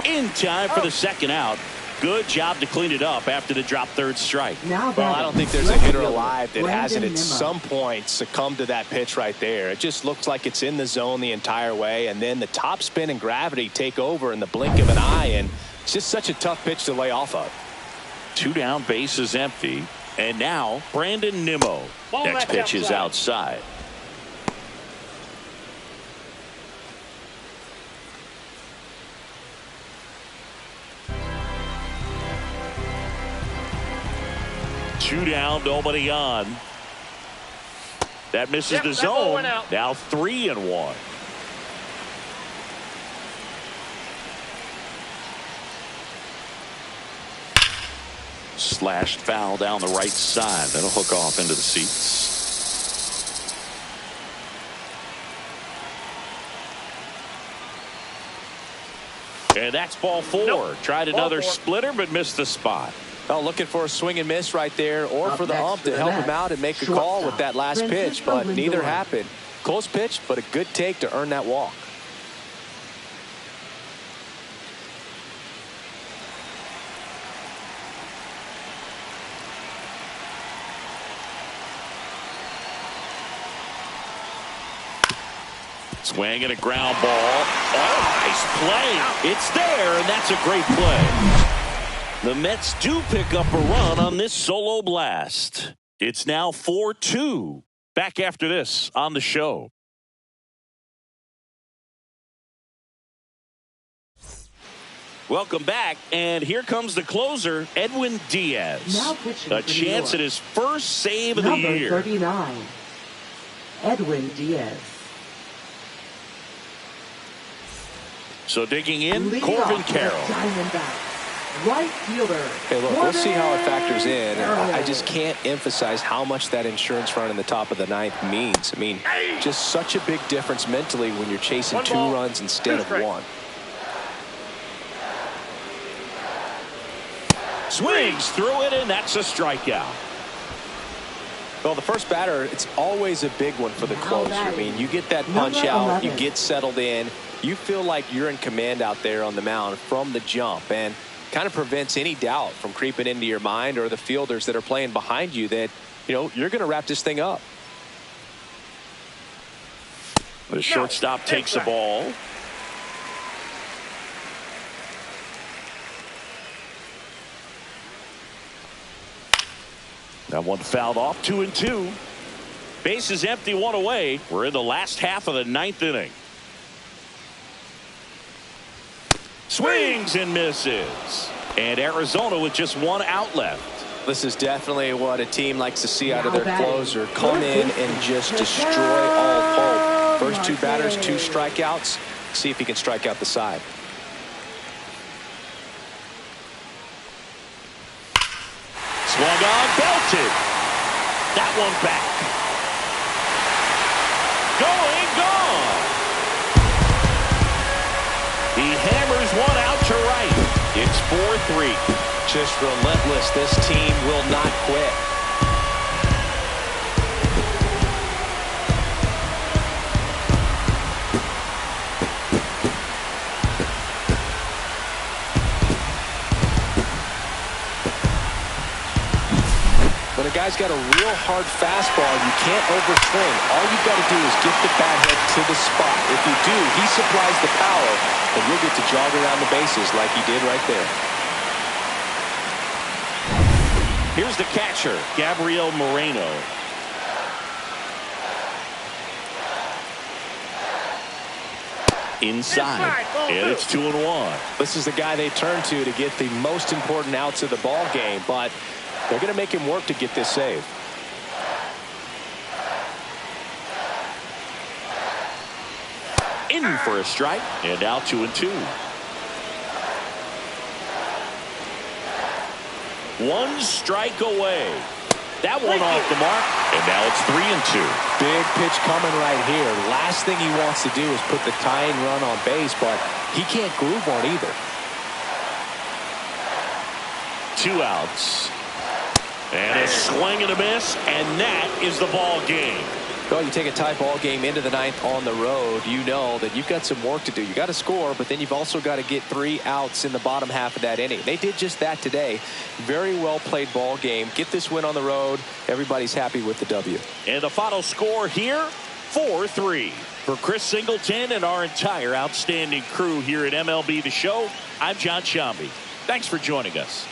In time for the second out. Good job to clean it up after the drop third strike. Now well, I don't think there's a hitter alive that hasn't at some point succumbed to that pitch right there. It just looks like it's in the zone the entire way, and then the top spin and gravity take over in the blink of an eye, and it's just such a tough pitch to lay off of. 2 down, bases empty, and now Brandon Nimmo. Next pitch is outside. Two down, nobody on. That misses the zone. Now 3-1. Slashed foul down the right side. That'll hook off into the seats. And that's ball 4. Nope. Tried another splitter, but missed the spot. Oh, looking for a swing and miss right there, or for the ump to help him out and make a call with that last pitch, but neither happened. Close pitch, but a good take to earn that walk. Swing and a ground ball. Oh, nice play. It's there, and that's a great play. The Mets do pick up a run on this solo blast. It's now 4-2. Back after this on the show. Welcome back, and here comes the closer, Edwin Diaz. A chance at his first save of the year. Number 39, Edwin Diaz. So digging in, Corbin Carroll. Right fielder. Hey, look, we'll see how it factors in. I just can't emphasize how much that insurance run in the top of the 9th means. I mean, just such a big difference mentally when you're chasing 2 runs instead of 1. Swings through it, and that's a strikeout. Well, the first batter, it's always a big one for the closer. I mean, you get that punch out, you get settled in, you feel like you're in command out there on the mound from the jump, and kind of prevents any doubt from creeping into your mind or the fielders that are playing behind you that, you know, you're going to wrap this thing up. The shortstop takes the ball. That one fouled off. 2-2. Base is empty, 1 away. We're in the last half of the 9th inning. Swings and misses. And Arizona with just 1 out left. This is definitely what a team likes to see out of their closer. Come in and just destroy all hope. First 2 batters, 2 strikeouts. See if he can strike out the side. Swung on, belted. That one back. Going, gone. He hammers 1 out to right. It's 4-3. Just relentless. This team will not quit. When a guy's got a real hard fastball, you can't overswing. All you've got to do is get the bat head to the spot. If you do, he supplies the power, and you'll get to jog around the bases like he did right there. Here's the catcher, Gabriel Moreno. Inside, and it's 2-1. This is the guy they turn to get the most important outs of the ball game, but they're going to make him work to get this save. In for a strike, and now 2-2. 1 strike away. That one off the mark, and now it's 3-2. Big pitch coming right here. Last thing he wants to do is put the tying run on base, but he can't groove one either. 2 outs. And a swing and a miss, and that is the ball game. Well, you take a tie ball game into the ninth on the road, you know that you've got some work to do. You got to score, but then you've also got to get 3 outs in the bottom half of that inning. They did just that today. Very well played ball game. Get this win on the road. Everybody's happy with the W. And the final score here, 4-3. For Chris Singleton and our entire outstanding crew here at MLB The Show, I'm John Shambi. Thanks for joining us.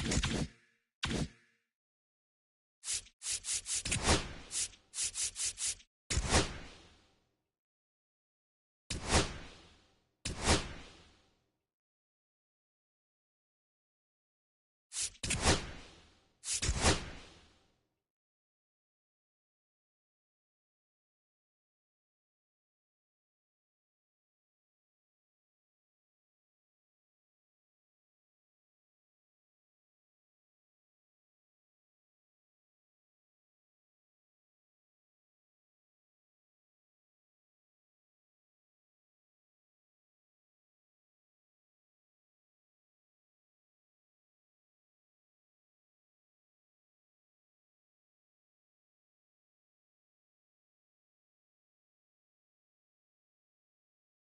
Sanchez.